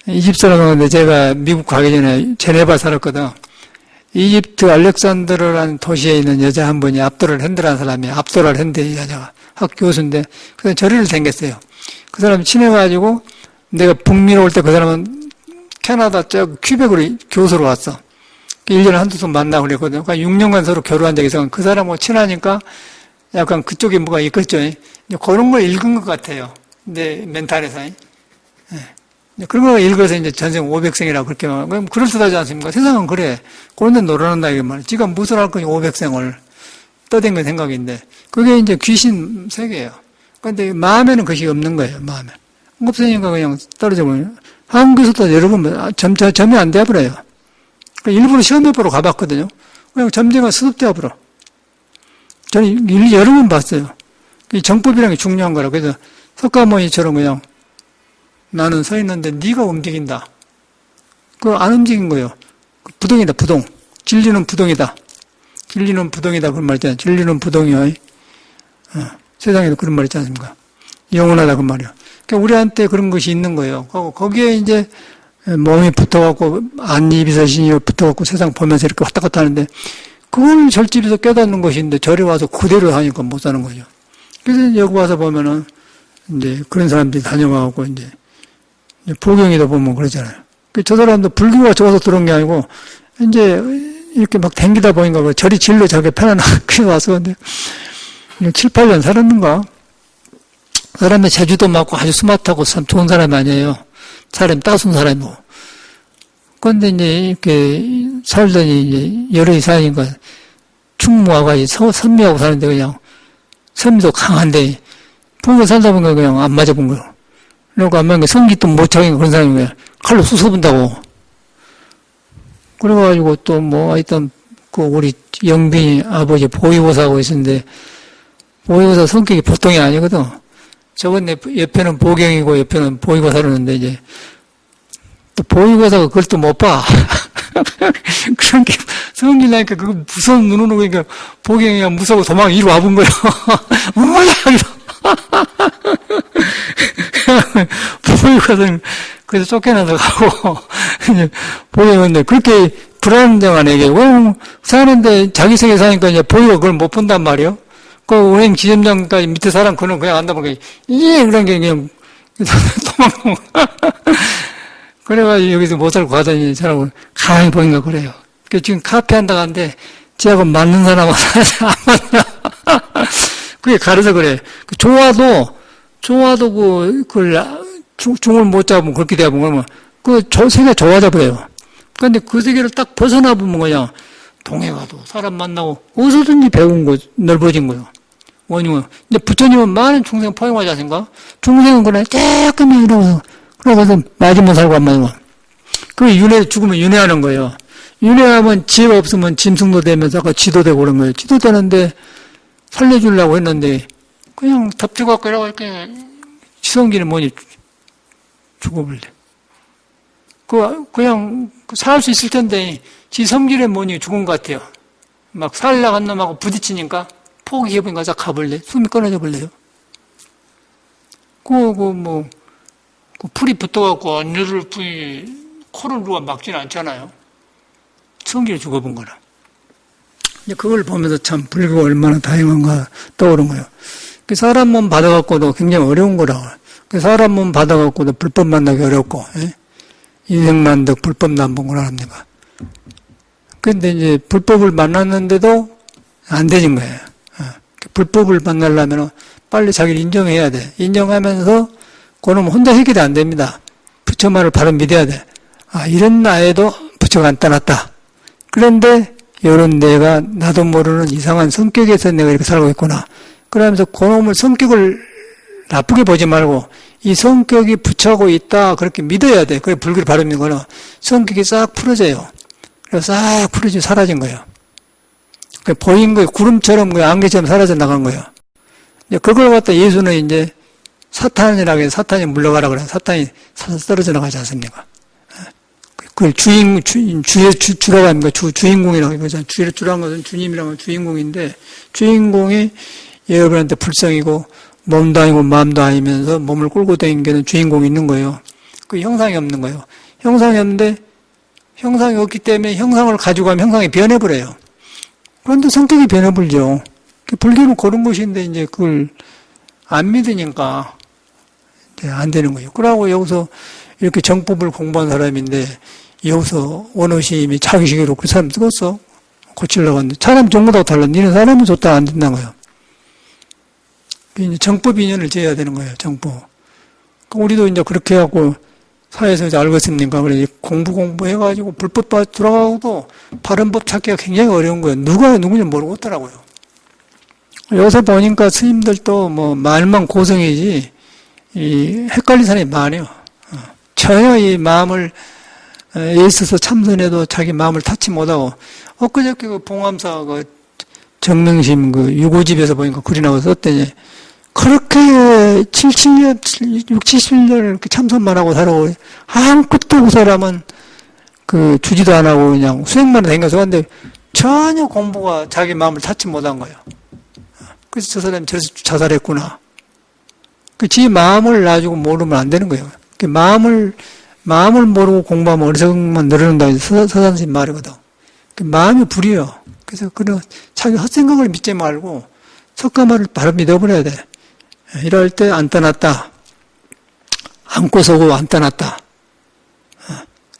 이집트 사람인데 제가 미국 가기 전에 제네바 살았거든. 이집트 알렉산드르라는 도시에 있는 여자 한 분이 압도를 핸드라는 사람이 압도를 핸드 여자가 학 교수인데 그래서 절에를 생겼어요. 그 사람이 친해가지고 내가 북미로 올 때 그 사람은 캐나다 쪽 큐벡으로 교수로 왔어. 1년에 한두 번 만나고 그랬거든요. 그러니까 6년간 서로 교류한 적이 있어. 그 사람하고 친하니까 약간 그쪽에 뭐가 있겠죠. 그런 걸 읽은 것 같아요. 내 멘탈에서. 그런 거 읽어서 이제 전생 500생이라고 그렇게 말하면, 그럼 그럴듯하지 않습니까? 세상은 그래. 그런 데 놀아난다, 이게 말이야. 지가 무슨 할 거니 500생을 떠댕긴 생각인데, 그게 이제 귀신 세계예요. 근데 마음에는 그것이 없는 거예요, 마음에. 없으니까 그냥 떨어져 버려요. 한국에서도 여러 번 점이 안 돼버려요. 일부러 시험해보러 가봤거든요. 그냥 점쟁이가 수습돼버려. 저는 여러 번 봤어요. 정법이라는 게 중요한 거라. 그래서 석가모니처럼 그냥 나는 서 있는데 네가 움직인다. 그거 안 움직인 거예요. 부동이다, 부동. 진리는 부동이다. 진리는 부동이다. 그런 말 있잖아요. 진리는 부동이요. 세상에도 그런 말 있지 않습니까? 영원하다. 그 말이요. 그러니까 우리한테 그런 것이 있는 거예요. 거기에 이제 몸이 붙어갖고, 안입이사신이 붙어갖고 세상 보면서 이렇게 왔다 갔다 하는데, 그걸 절집에서 깨닫는 것인데 절에 와서 그대로 하니까 못 사는 거죠. 그래서 여기 와서 보면은 이제 그런 사람들이 다녀가고 이제 보경이다 보면 그러잖아요. 저 사람도 불교가 좋아서 들어온 게 아니고 이제 이렇게 막 댕기다 보니까 그 절이 진로 저게 편안하게 그래서 와서 근데 7, 8년 살았는가? 사람이 제주도 맞고 아주 스마트하고 참 좋은 사람이 아니에요. 사람이 따순 사람이고. 그런데 이제 이렇게 살더니 이제 여러 이사니까 충무와가 선미하고 사는데 그냥 선미도 강한데 부부가 살다 보니까 그냥 안 맞아본 거예요. 그러니까 안 맞는 게 성기도 못 차긴 그런 사람이 그냥 칼로 쑤셔본다고. 그래가지고 또 뭐 하여튼 그 우리 영빈이 아버지 보위고사하고 있었는데 보위고사 성격이 보통이 아니거든. 저건 내 옆에는 보경이고 옆에는 보위고사라는데 이제 또 보위고사가 그걸 또 못 봐. 그런 게 성질 나니까 그거 무서운 눈으로 그러니까 보경이가 무서워 도망 이리 와본 거예요. 뭐야 보위고사는 그래서 쫓겨나서 가고 보경인데 그렇게 불안한 데만 얘기하고 사는데 자기 세계 사니까 이제 보위가 그걸 못 본단 말이에요. 그 은행 지점장까지 밑에 사람 그는 그냥 안다 보니까 그런 게 그냥 도망 그래가지고 여기서 못 살고 가더니 사람을 가만히 보니까 그래요. 그 지금 카페 한다고 하는데 쟤하고 맞는 사람하고 안 맞냐. 그게 가려서 그래. 좋아도 그걸 중을 못 잡으면 그렇게 되면 그러면 세계가 좋아져 버려요. 그런데 그 세계를 딱 벗어나 보면 그냥 동해 가도 사람 만나고 어디서든지 배운 거 넓어진 거예요. 원흉은. 근데 부처님은 많은 중생 포용하지 않습니까? 중생은 그래 조금만 이러고서 그러고서 맞으면 살고 안 맞으면 그 죽으면 윤회하는 거예요. 윤회하면 지혜가 없으면 짐승도 되면서 아까 지도 되고 그런 거예요. 지도 되는데 살려주려고 했는데 그냥 덮쳐갖고 이렇게 지성기는 뭐니 죽어버려. 그냥 살 수 있을 텐데 지성질에 뭐니 죽은 것 같아요. 막 살려고 한 놈하고 부딪히니까 포기해보니까 싹 가버려. 숨이 끊어져 버려요. 풀이 붙어갖고 안녕을 코를 누가 막지는 않잖아요. 성질에 죽어본 거라. 그걸 보면서 참 불교가 얼마나 다양한가 떠오른 거예요. 사람 몸 받아갖고도 굉장히 어려운 거라고. 사람 몸 받아갖고도 불법 만나기 어렵고, 인생만득 불법 남봉을 합니다. 근데 이제 불법을 만났는데도 안 되는 거예요. 불법을 만나려면 빨리 자기를 인정해야 돼. 인정하면서 그놈 혼자 해결이 안 됩니다. 부처 말을 바로 믿어야 돼. 이런 나에도 부처가 안 떠났다. 그런데 이런 내가 나도 모르는 이상한 성격에서 내가 이렇게 살고 있구나. 그러면서 그놈을 성격을 나쁘게 보지 말고 이 성격이 부처하고 있다 그렇게 믿어야 돼. 그래 불교를 바로 믿는 거는 성격이 싹 풀어져요. 그래서 싹 풀어지고 사라진 거예요. 보인 거예요. 구름처럼 안개처럼 사라져 나간 거예요. 그걸 갖다 예수는 이제 사탄이라고 해서 사탄이 물러가라 그래요. 사탄이 떨어져 나가지 않습니까? 그걸 주라고 합니까? 주인공이라고 하죠. 주라는 것은 주님이라고 하면 주인공인데, 주인공이 여러분한테 불성이고, 몸도 아니고 마음도 아니면서 몸을 끌고 다니는 주인공이 있는 거예요. 그 형상이 없는 거예요. 형상이 없는데, 형상이 없기 때문에 형상을 가지고 가면 형상이 변해버려요. 그런데 성격이 변해버리죠. 불교는 그런 것인데, 이제 그걸 안 믿으니까, 안 되는 거예요. 그러고 여기서 이렇게 정법을 공부한 사람인데, 여기서 원어심이 자기식으로 그 사람 뜨겁어. 고치려고 하는데, 사람 전부 다 달라. 니는 사람은 좋다 안 된다는 거예요. 이제 정법 인연을 지어야 되는 거예요, 정법. 우리도 이제 그렇게 해갖고, 사회에서 이제 알고 있습니까? 그래, 공부해가지고, 불법 들어가고도, 바른 법 찾기가 굉장히 어려운 거예요. 누가 누군지 모르고 있더라고요. 여기서 보니까 스님들도 말만 고성이지, 헷갈린 사람이 많아요. 전혀 이 마음을, 애써서 참선해도 자기 마음을 타치 못하고, 엊그저께 봉암사 정명심 유고집에서 보니까 글이 나와서 썼더니, 그렇게 6, 70년 참선만 하고 살아오고, 아무것도 그 사람은 주지도 안 하고 그냥 수행만 댕겨서 근데 전혀 공부가 자기 마음을 타치 못한 거예요. 그래서 저 사람이 저래서 자살했구나. 지 마음을 놔주고 모르면 안 되는 거예요. 마음을 모르고 공부하면 어리석음만 늘어난다고 서산 스님 말이거든. 마음이 불이에요. 그래서 그런 자기 헛생각을 믿지 말고 석가말을 바로 믿어버려야 돼. 이럴 때 안 떠났다. 안고 서고 안 떠났다.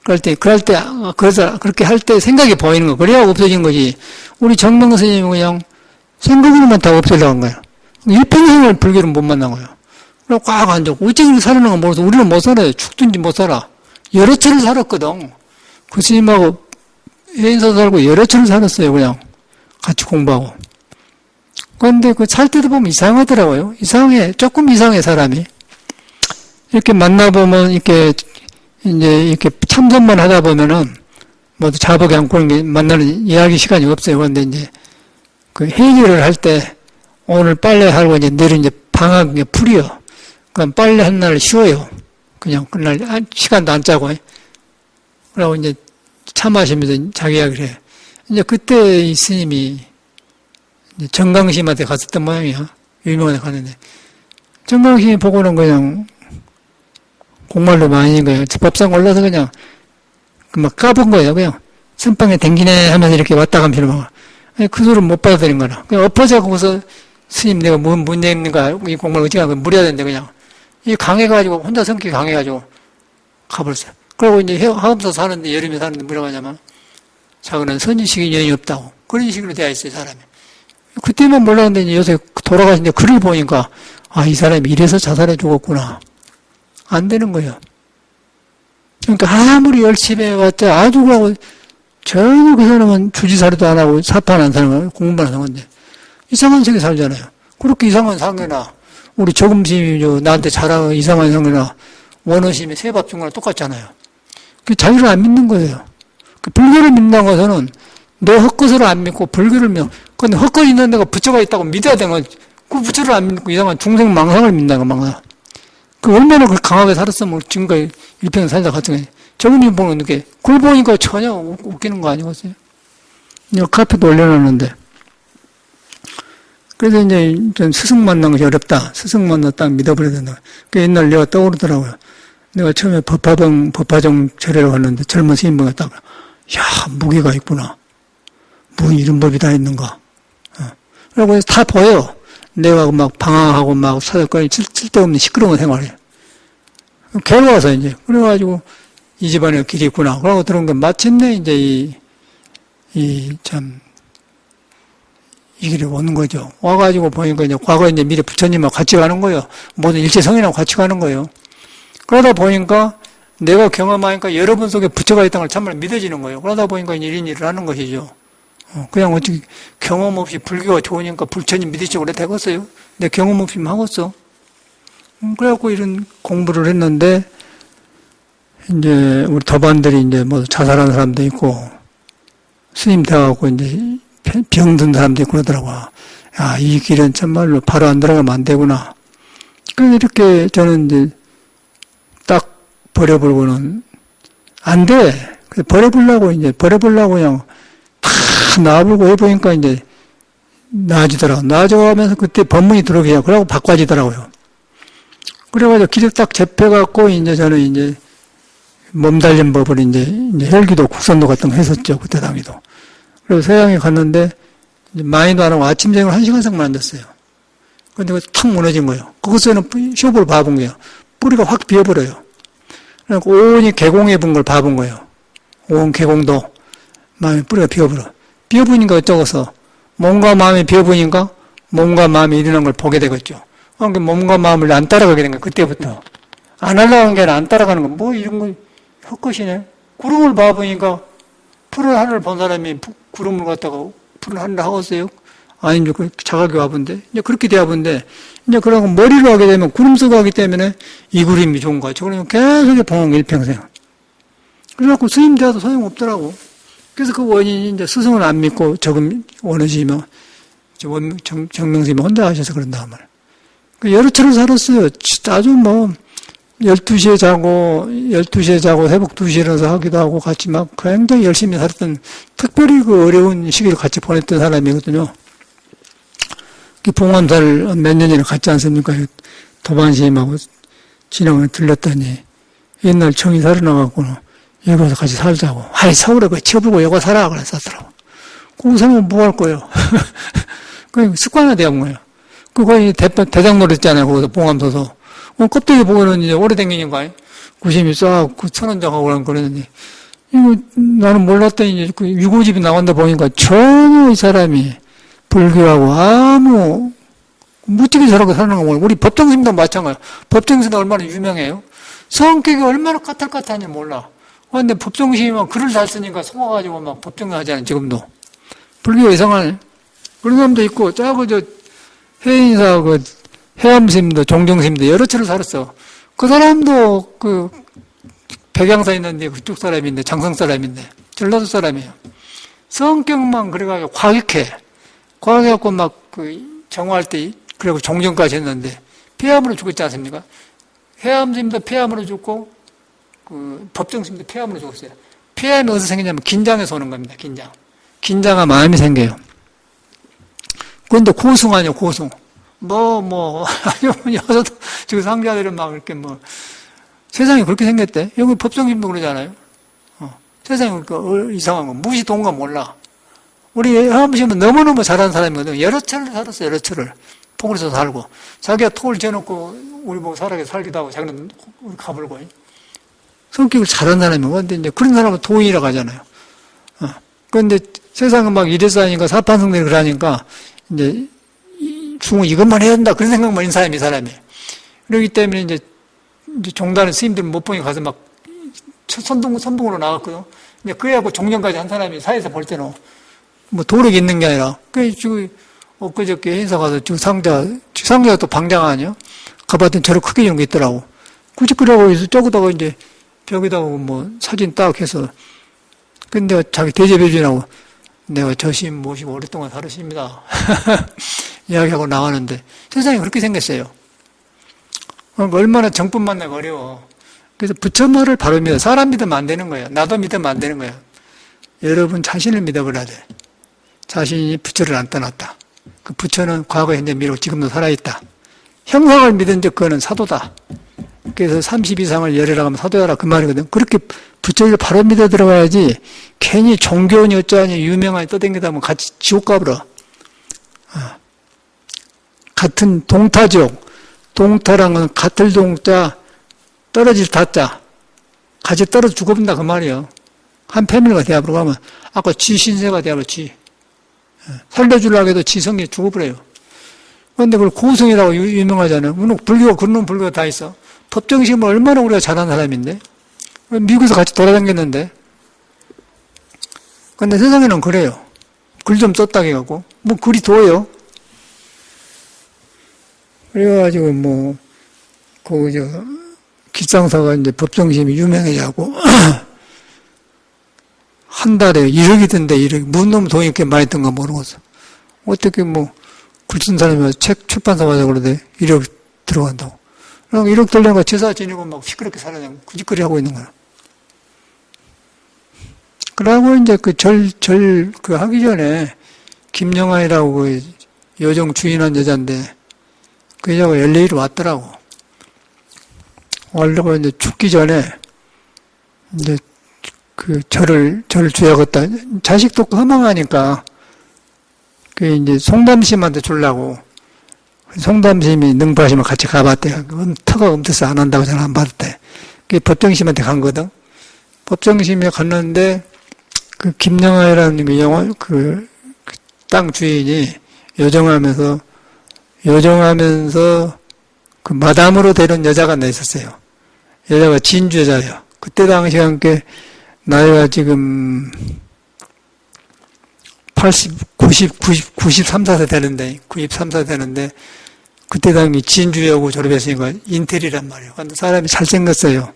그래서 그렇게 할 때 생각이 보이는 거. 그래야 없어진 거지. 우리 정명 스님은 그냥 생각으로만 다 없애려고 한 거예요. 일평생을 불교를 못 만난 거예요. 그래서 꽉 앉았고, 어째 그렇게 사는 건 모르겠어. 우리는 못 살아요. 죽든지 못 살아. 여러 차를 살았거든. 그 스님하고 해인사 살고 여러 차를 살았어요. 그냥 같이 공부하고. 그런데 그 살 때도 보면 이상하더라고요. 조금 이상해, 사람이. 이렇게 만나보면, 이렇게 참선만 하다 보면은, 모두 자복이 않고 만나는 이야기 시간이 없어요. 그런데 이제, 그 회의를 할 때, 오늘 빨래하고 내일 방학 풀이요. 그럼 빨래한 날 쉬어요. 그냥 그날 시간도 안 짜고. 그러고 차 마시면서 자기 이야기를 해요. 그때 이 스님이 정강심한테 갔었던 모양이야. 유명한 데 갔는데. 정강심이 보고는 그냥 공말로 많이 거예요. 법상 올라서 그냥 막 까본 거예요. 그냥 선방에 댕기네 하면서 이렇게 왔다 가면서 막. 그 소리를 못 받아들인 거라. 그냥 엎어져 거기서 스님 내가 문제 있는가 이 공부를 어찌 하면 무리해야 되는데 그냥 이 강해가지고 혼자 성격이 강해가지고 가버렸어요. 그리고 하엄서 사는데 여름에 사는데 뭐라고 하냐면 자기는 선지식이 여인이 없다고 그런 식으로 되어 있어요 사람이. 그때만 몰랐는데 요새 돌아가신데 글을 보니까 이 사람이 이래서 자살해 죽었구나. 안 되는 거예요. 그러니까 아무리 열심히 해봤자 아주 그러고 전혀 그 사람은 주지사리도 안 하고 사판 안 사는 거예요. 공부만 하는 건데. 이상한 세계 살잖아요. 그렇게 이상한 상계나, 우리 조금심이 나한테 잘하고 이상한 상계나, 원어심이 세밥 준 거랑 똑같잖아요. 그 자기를 안 믿는 거예요. 그 불교를 믿는 것은 내 헛것을 안 믿고 불교를 믿어. 근데 헛것 있는 데가 부처가 있다고 믿어야 되는 거지. 그 부처를 안 믿고 이상한 중생 망상을 믿는 거, 망상. 그 얼마나 강하게 살았으면 지금까지 일평생 살다 같은 거예요. 저분이 보는 게, 그걸 보니까 전혀 웃기는 거 아니겠어요? 카페도 올려놨는데. 그래서 전 스승 만난 것이 어렵다. 스승 만나 딱 믿어버려야 된다. 그 옛날 내가 떠오르더라고요. 내가 처음에 법화정 절에를 갔는데 젊은 스님분 갔다가, 무기가 있구나. 이런 법이 다 있는가. 그리고 다 보여. 내가 막 방황하고 막 사역거리 쓸데없는 시끄러운 생활을 해요. 괴로워서 그래가지고, 이 집안에 길이 있구나. 그러고 들은 게 마침내 이 길이 오는 거죠. 와가지고 보니까 과거에 미래 부처님하고 같이 가는 거예요. 모든 일체성인하고 같이 가는 거예요. 그러다 보니까 내가 경험하니까 여러분 속에 부처가 있다는 걸 참말 믿어지는 거예요. 그러다 보니까 이런 일을 하는 것이죠. 그냥 어떻게 경험 없이 불교가 좋으니까 부처님 믿으시고 그래 되겠어요? 내 경험 없이 하겠어. 그래갖고 이런 공부를 했는데, 우리 도반들이 자살한 사람도 있고, 스님 돼갖고 병든 사람도 있고 그러더라고. 이 길은 참말로 바로 안 들어가면 안 되구나. 그래서 이렇게 저는 딱 버려버리고는 안 돼. 그래서 버려보려고 그냥 다 놔보고 해보니까 나아지더라고. 나아져가면서 그때 법문이 들어오게요. 그러고 바꿔지더라고요. 그래가지고 길을 딱 접해갖고 저는 몸달린 법을 혈기도 국선도 같은 거 했었죠. 그때 당시도. 그리고 서양에 갔는데 많이도 안 하고 아침 저녁을 1시간씩만 앉았어요. 근데 탁 무너진 거예요. 거기서는 쇼부를 봐본 거예요. 뿌리가 확 비어버려요. 그러니까 온이 개공해 본 걸 봐본 거예요. 온 개공도 마음에 뿌리가 비어버려. 비어보니까 어쩌고서 몸과 마음이 비어보니까 몸과 마음이 일어난 걸 보게 되겠죠. 그러니까 몸과 마음을 안 따라가게 된 거예요. 그때부터. 안 하려는 게 아니라 안 따라가는 거. 이런 거 헛것이네. 구름을 봐보니까 푸른 하늘을 본 사람이 구름을 갖다가 푸른 하늘을 하겠어요? 아니, 자각이 와본데. 그렇게 돼야본데. 그러고 머리로 하게 되면 구름 쓰고 하기 때문에 이 그림이 좋은 거야. 그러면 계속 봉황 일평생. 그래갖고 스님 되어도 소용없더라고. 그래서 그 원인이 스승을 안 믿고 원어지면 정명스님이 혼자 하셔서 그런다 말. 여러 차례 살았어요. 아주 12시에 자고 새벽 2시에 일어나서 하기도 하고 같이 막 굉장히 열심히 살았던, 특별히 그 어려운 시기를 같이 보냈던 사람이거든요. 봉헌사를 몇 년이나 갔지 않습니까? 도반스님하고 진영을 들렸더니 옛날 청이 살아나갖고는 여기 와서 같이 살자고. 서울에 치워보고 여기 살아. 그랬었더라고. 고생하면 뭐 할 거예요? 그 습관화되어 거예요. 그거 대장 노릇잖아요. 거기서 봉암소서. 껍데기 보고는 이제 오래된 게인가 구심이 싹 선언장하고 그러는데, 이거 나는 몰랐더니 이제 그 유고집이 나온다 보니까 전혀 이 사람이 불교하고 아무 무지개 저렇게 사는 거 보면 우리 법정스님도 마찬가지예요. 법정스님도 얼마나 유명해요. 성격이 얼마나 까탈까탈한지 몰라. 근데 법정스님은 글을 잘 쓰니까 속아가지고 막 법정을 하잖아요. 지금도. 불교 이상하네. 그런 사람도 있고, 저 해인사 해암스님도 종정스님도 여러 차를 살았어. 그 사람도 백양사 있는데 그쪽 사람인데 장성 사람인데 전라도 사람이에요. 성격만 그래가지고 과격해갖고 막 정화할 때 그리고 종정까지 했는데 폐암으로 죽었지 않습니까? 해암스님도 폐암으로 죽고 법정스님도 폐암으로 죽었어요. 폐암이 어디서 생기냐면 긴장에서 오는 겁니다. 긴장한 마음이 생겨요. 그런데 고승 아니에요. 고승. 여섯 지금 상자들은 막 이렇게 세상이 그렇게 생겼대. 여기 법정심도 그러잖아요. 세상이 그렇게 이상한 거. 무시 동가 몰라. 우리 해암심은 너무너무 잘하는 사람이거든. 여러 차를 살았어, 여러 차를. 통으로서 살고. 자기가 통을 재놓고 우리 보고 살아게 살기도 하고 자기는 가불고. 성격을 잘하는 사람이고. 근데 이제 그런 사람은 도인이라고 하잖아요. 그런데 세상은 막 이래서 하니까 사판성들이 그러니까 이제 중은 이것만 해야 된다. 그런 생각만 있는 사람이. 그렇기 때문에 이제 종단의 스님들 못 보니 가서 막 선봉으로 나갔거든. 이제 그래갖고 종전까지 한 사람이 사회에서 볼 때는 도력이 있는 게 아니라. 지금 엊그저께 행사 가서 지금 상자가 또 방장 아니야? 가봤더니 저렇게 크게 이런 게 있더라고. 굳이 그러고 해서 저기다가 이제 벽에다가 사진 딱 해서. 근데 자기 대접해주라고 내가 저심 모시고 오랫동안 살으십니다. 이야기하고 나가는데 세상이 그렇게 생겼어요. 얼마나 정법 만나기 어려워. 그래서 부처말을 바로 믿어. 사람 믿으면 안 되는 거예요. 나도 믿으면 안 되는 거예요. 여러분 자신을 믿어버려야 돼. 자신이 부처를 안 떠났다. 그 부처는 과거, 현재, 미래, 지금도 살아있다. 형상을 믿은 적 그거는 사도다. 그래서 30 이상을 열애라고 하면 사도야라 그 말이거든. 그렇게 부처를 바로 믿어 들어가야지 괜히 종교니 어쩌니 유명하니 떠댕기다 보면 같이 지옥 가버려. 같은 동타지옥. 동타란 건 같을 동자, 떨어질 타자. 같이 떨어져 죽어본다 그 말이에요. 한 패밀리가 되어버리고 하면 아까 지 신세가 되어버려 지. 살려주려고 해도 지성이 죽어버려요. 그런데 그걸 고성이라고 유명하잖아요. 물론 불교가 그런 불교가 다 있어. 법정심을 얼마나 우리가 잘하는 사람인데. 미국에서 같이 돌아다녔는데. 근데 세상에는 그래요. 글 좀 썼다 해갖고. 글이 도요. 그래가지고 기상사가 이제 법정심이 유명해지고, 한 달에 1억이 든대, 1억. 무슨 놈 돈이 이렇게 많이 든가 모르겠어. 어떻게 글 쓴 사람이 책 출판사 가자 그러대. 1억 들어간다고. 그럼 1억 들려니까 제사 지내고 막 시끄럽게 살아냐고. 구직거리 하고 있는 거야. 그러고 이제 하기 전에, 김영아이라고 여정 주인한 여자인데, 그 여자가 LA로 왔더라고. 와려고 이제 죽기 전에, 이제 절을 줘야겠다. 자식도 허망하니까, 이제 송담심한테 주려고, 송담심이 능파심을 같이 가봤대. 터가 엄태서 안 한다고 전화 안 받았대. 법정심한테 간 거든. 법정심에 갔는데, 김영아이라는 땅 주인이 여정하면서 마담으로 되는 여자가 하나 있었어요. 여자가 진주 여자예요. 그때 당시에 함께 나이가 지금 93, 4세 되는데, 93, 4세 되는데, 그때 당시 진주여고 졸업했으니까 인텔이란 말이에요. 근데 사람이 잘생겼어요.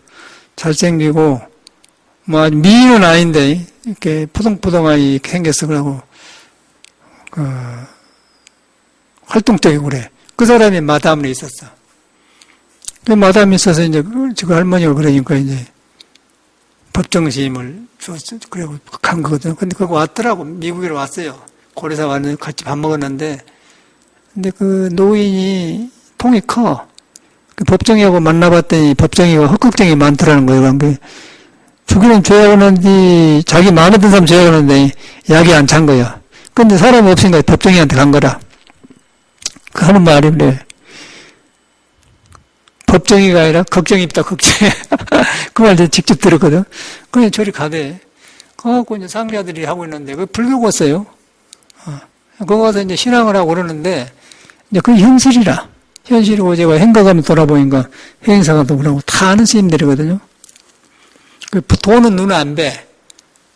잘생기고, 미인은 아닌데, 이렇게 포동포동하게 이렇게 생겼어. 그러고, 활동적이고 그래. 그 사람이 마담으로 있었어. 그 마담이 있어서 이제, 그 할머니가 그러니까 이제, 법정심을 줬어. 그리고 간 거거든. 근데 그거 왔더라고. 미국에 왔어요. 고려사 왔는데 같이 밥 먹었는데, 근데 그 노인이 통이 커. 그 법정이하고 만나봤더니 법정이가 헛걱정이 많더라는 거예요. 죽이는 죄하는데, 자기 마음에 든 사람 죄하는데, 약이 안 찬 거야. 근데 사람이 없으니까 법정이한테 간 거라. 그 하는 말이 그래. 법정이가 아니라 걱정이 있다, 걱정이. 그 말 제가 직접 들었거든. 그냥 저리 가대. 가갖고 이제 상자들이 하고 있는데, 그 불교고 왔어요. 거기 가서 이제 신앙을 하고 그러는데, 이제 그게 현실이라. 현실이고 제가 행가가면 돌아보니까 행사가도 그러고 다 아는 스님들이거든요. 그 돈은 눈에 안 배.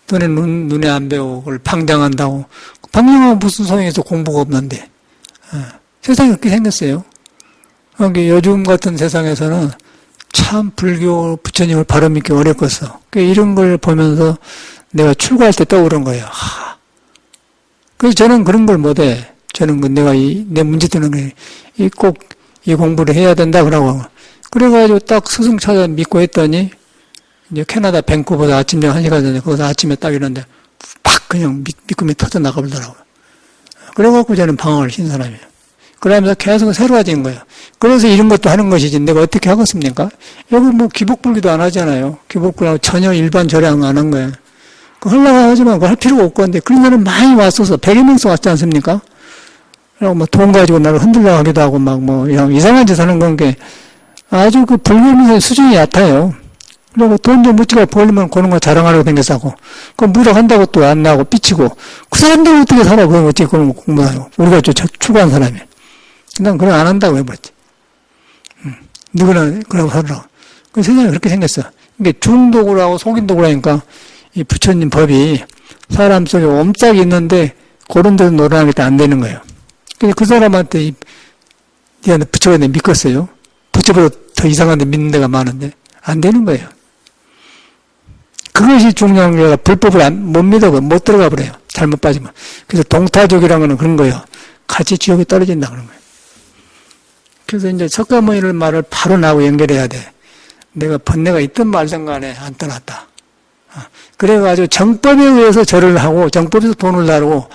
돈은 눈에 안 배고 그걸 방장한다고. 방장하면 무슨 소용이 있어, 공부가 없는데. 세상이 그렇게 생겼어요. 요즘 같은 세상에서는 참 불교 부처님을 바로 믿기 어렵겠어. 이런 걸 보면서 내가 출가할 때 떠오른 거예요. 그래서 저는 그런 걸 못해. 저는 내가 내 문제 때문에 꼭 이 공부를 해야 된다 그러고. 그래가지고 딱 스승 찾아 믿고 했더니 이제 캐나다 밴쿠버에서 아침에 1시간 전에 거기서 아침에 딱 이런데 팍 그냥 믿음이 터져 나가버더라고요. 그래갖고 저는 방황을 신 사람이에요. 그러면서 계속 새로워진 거예요. 그래서 이런 것도 하는 것이지 내가 어떻게 하겠습니까? 여기 뭐 기복불기도 안 하잖아요. 기복불하고 전혀 일반 절양 안 한 거예요. 하려고 하지만 그거 할 필요가 없고 근데 그런 사람 많이 왔어서 100여 명씩 왔지 않습니까? 그리고 뭐 돈 가지고 나를 흔들려 하기도 하고 막 뭐 이상한 짓 하는 건 게 아주 그 불교민의 수준이 얕아요. 그리고 돈 좀 묻지가 벌리면 그런 거 자랑하려고 댕겼다고. 그럼 무락한다고 또 안 나고 삐치고 그 사람들 어떻게 살아? 그럼 어떻게 그런 거 공부하고. 우리가 추구한 사람이. 난 그걸 안 한다고 해버렸지. 누구나 그러고 살으라고. 그 세상이 그렇게 생겼어. 이게 중독을 하고 속인독을 하니까 이 부처님 법이 사람 속에 옴짝이 있는데 그런 데서 놀아나기 안 되는 거예요. 그래서 그 사람한테 니한테 부처가 내 믿겠어요. 부처보다 더 이상한 데 믿는 데가 많은데 안 되는 거예요. 그것이 중요한 게 불법을 못 믿어 못 들어가 버려요. 잘못 빠지면. 그래서 동타족이라는 거는 그런 거예요. 같이 지옥에 떨어진다 그런 거예요. 그래서 이제 석가모니를 말을 바로 나하고 연결해야 돼. 내가 번뇌가 있든 말든 간에 안 떠났다. 그래가지고 정법에 의해서 절을 하고 정법에서 돈을 다루고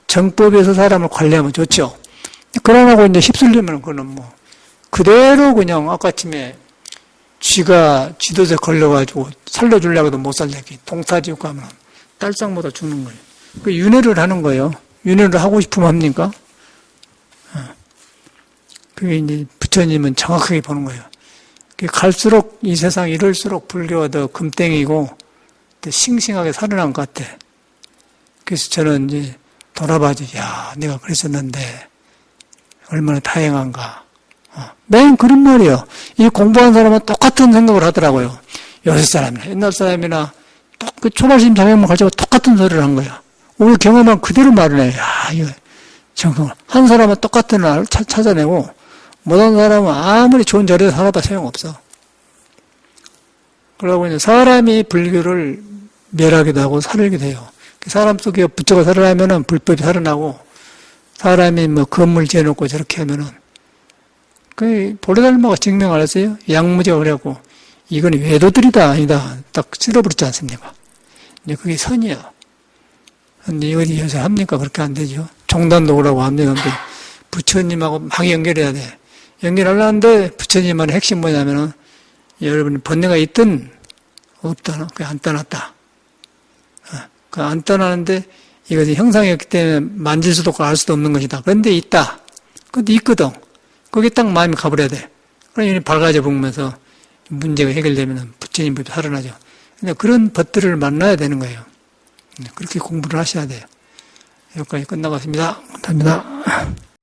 정법에서 사람을 관리하면 좋죠. 그러고 이제 휩쓸리면 그거는 뭐 그대로 그냥 아까쯤에 쥐가 쥐도새 걸려가지고 살려주려고 해도 못 살려기 동타지옥 가면 딸상보다 죽는 거예요. 그 윤회를 하는 거예요. 윤회를 하고 싶으면 합니까? 그게 이제 부처님은 정확하게 보는 거예요. 갈수록 이 세상 이럴수록 불교가 더 금땡이고 더 싱싱하게 살아난 것 같아. 그래서 저는 이제 돌아봐지, 야, 내가 그랬었는데 얼마나 다행한가. 맨 그런 말이에요. 이 공부한 사람은 똑같은 생각을 하더라고요. 요새 사람이나 옛날 사람이나 그 초발심 자명만 가지고 똑같은 소리를 한 거야. 우리 경험한 그대로 말을 해. 야, 이거 정말 한 사람은 똑같은 날 찾아내고 못한 사람은 아무리 좋은 자리에서 살아도 소용없어. 그러고 이제 사람이 불교를 멸하기도 하고 살기도 해요. 사람 속에 부처가 살아나면은 불법이 살아나고 사람이 뭐 건물 지어놓고 저렇게 하면은 그 보레달마가 증명을 했어요. 양무지가 그래갖고 이건 외도들이다 아니다 딱 쓸어버렸지 않습니까? 이제 그게 선이야. 근데 이걸 요새 합니까? 그렇게 안 되죠. 종단도 오라고 합니다. 근데 부처님하고 막 연결해야 돼. 연결하려는데 부처님만의 핵심 뭐냐면은 여러분이 번뇌가 있든 없다. 그냥 안 떠났다. 그 안 떠나는데 이것이 형상이었기 때문에 만질 수도 없고 알 수도 없는 것이다. 그런데 있다. 근데 있거든. 거기 딱 마음이 가버려야 돼. 그러니 밝아져 보면서 문제가 해결되면 부처님 법이 살아나죠. 근데 그런 법들을 만나야 되는 거예요. 그렇게 공부를 하셔야 돼요. 여기까지 끝나갔습니다. 감사합니다.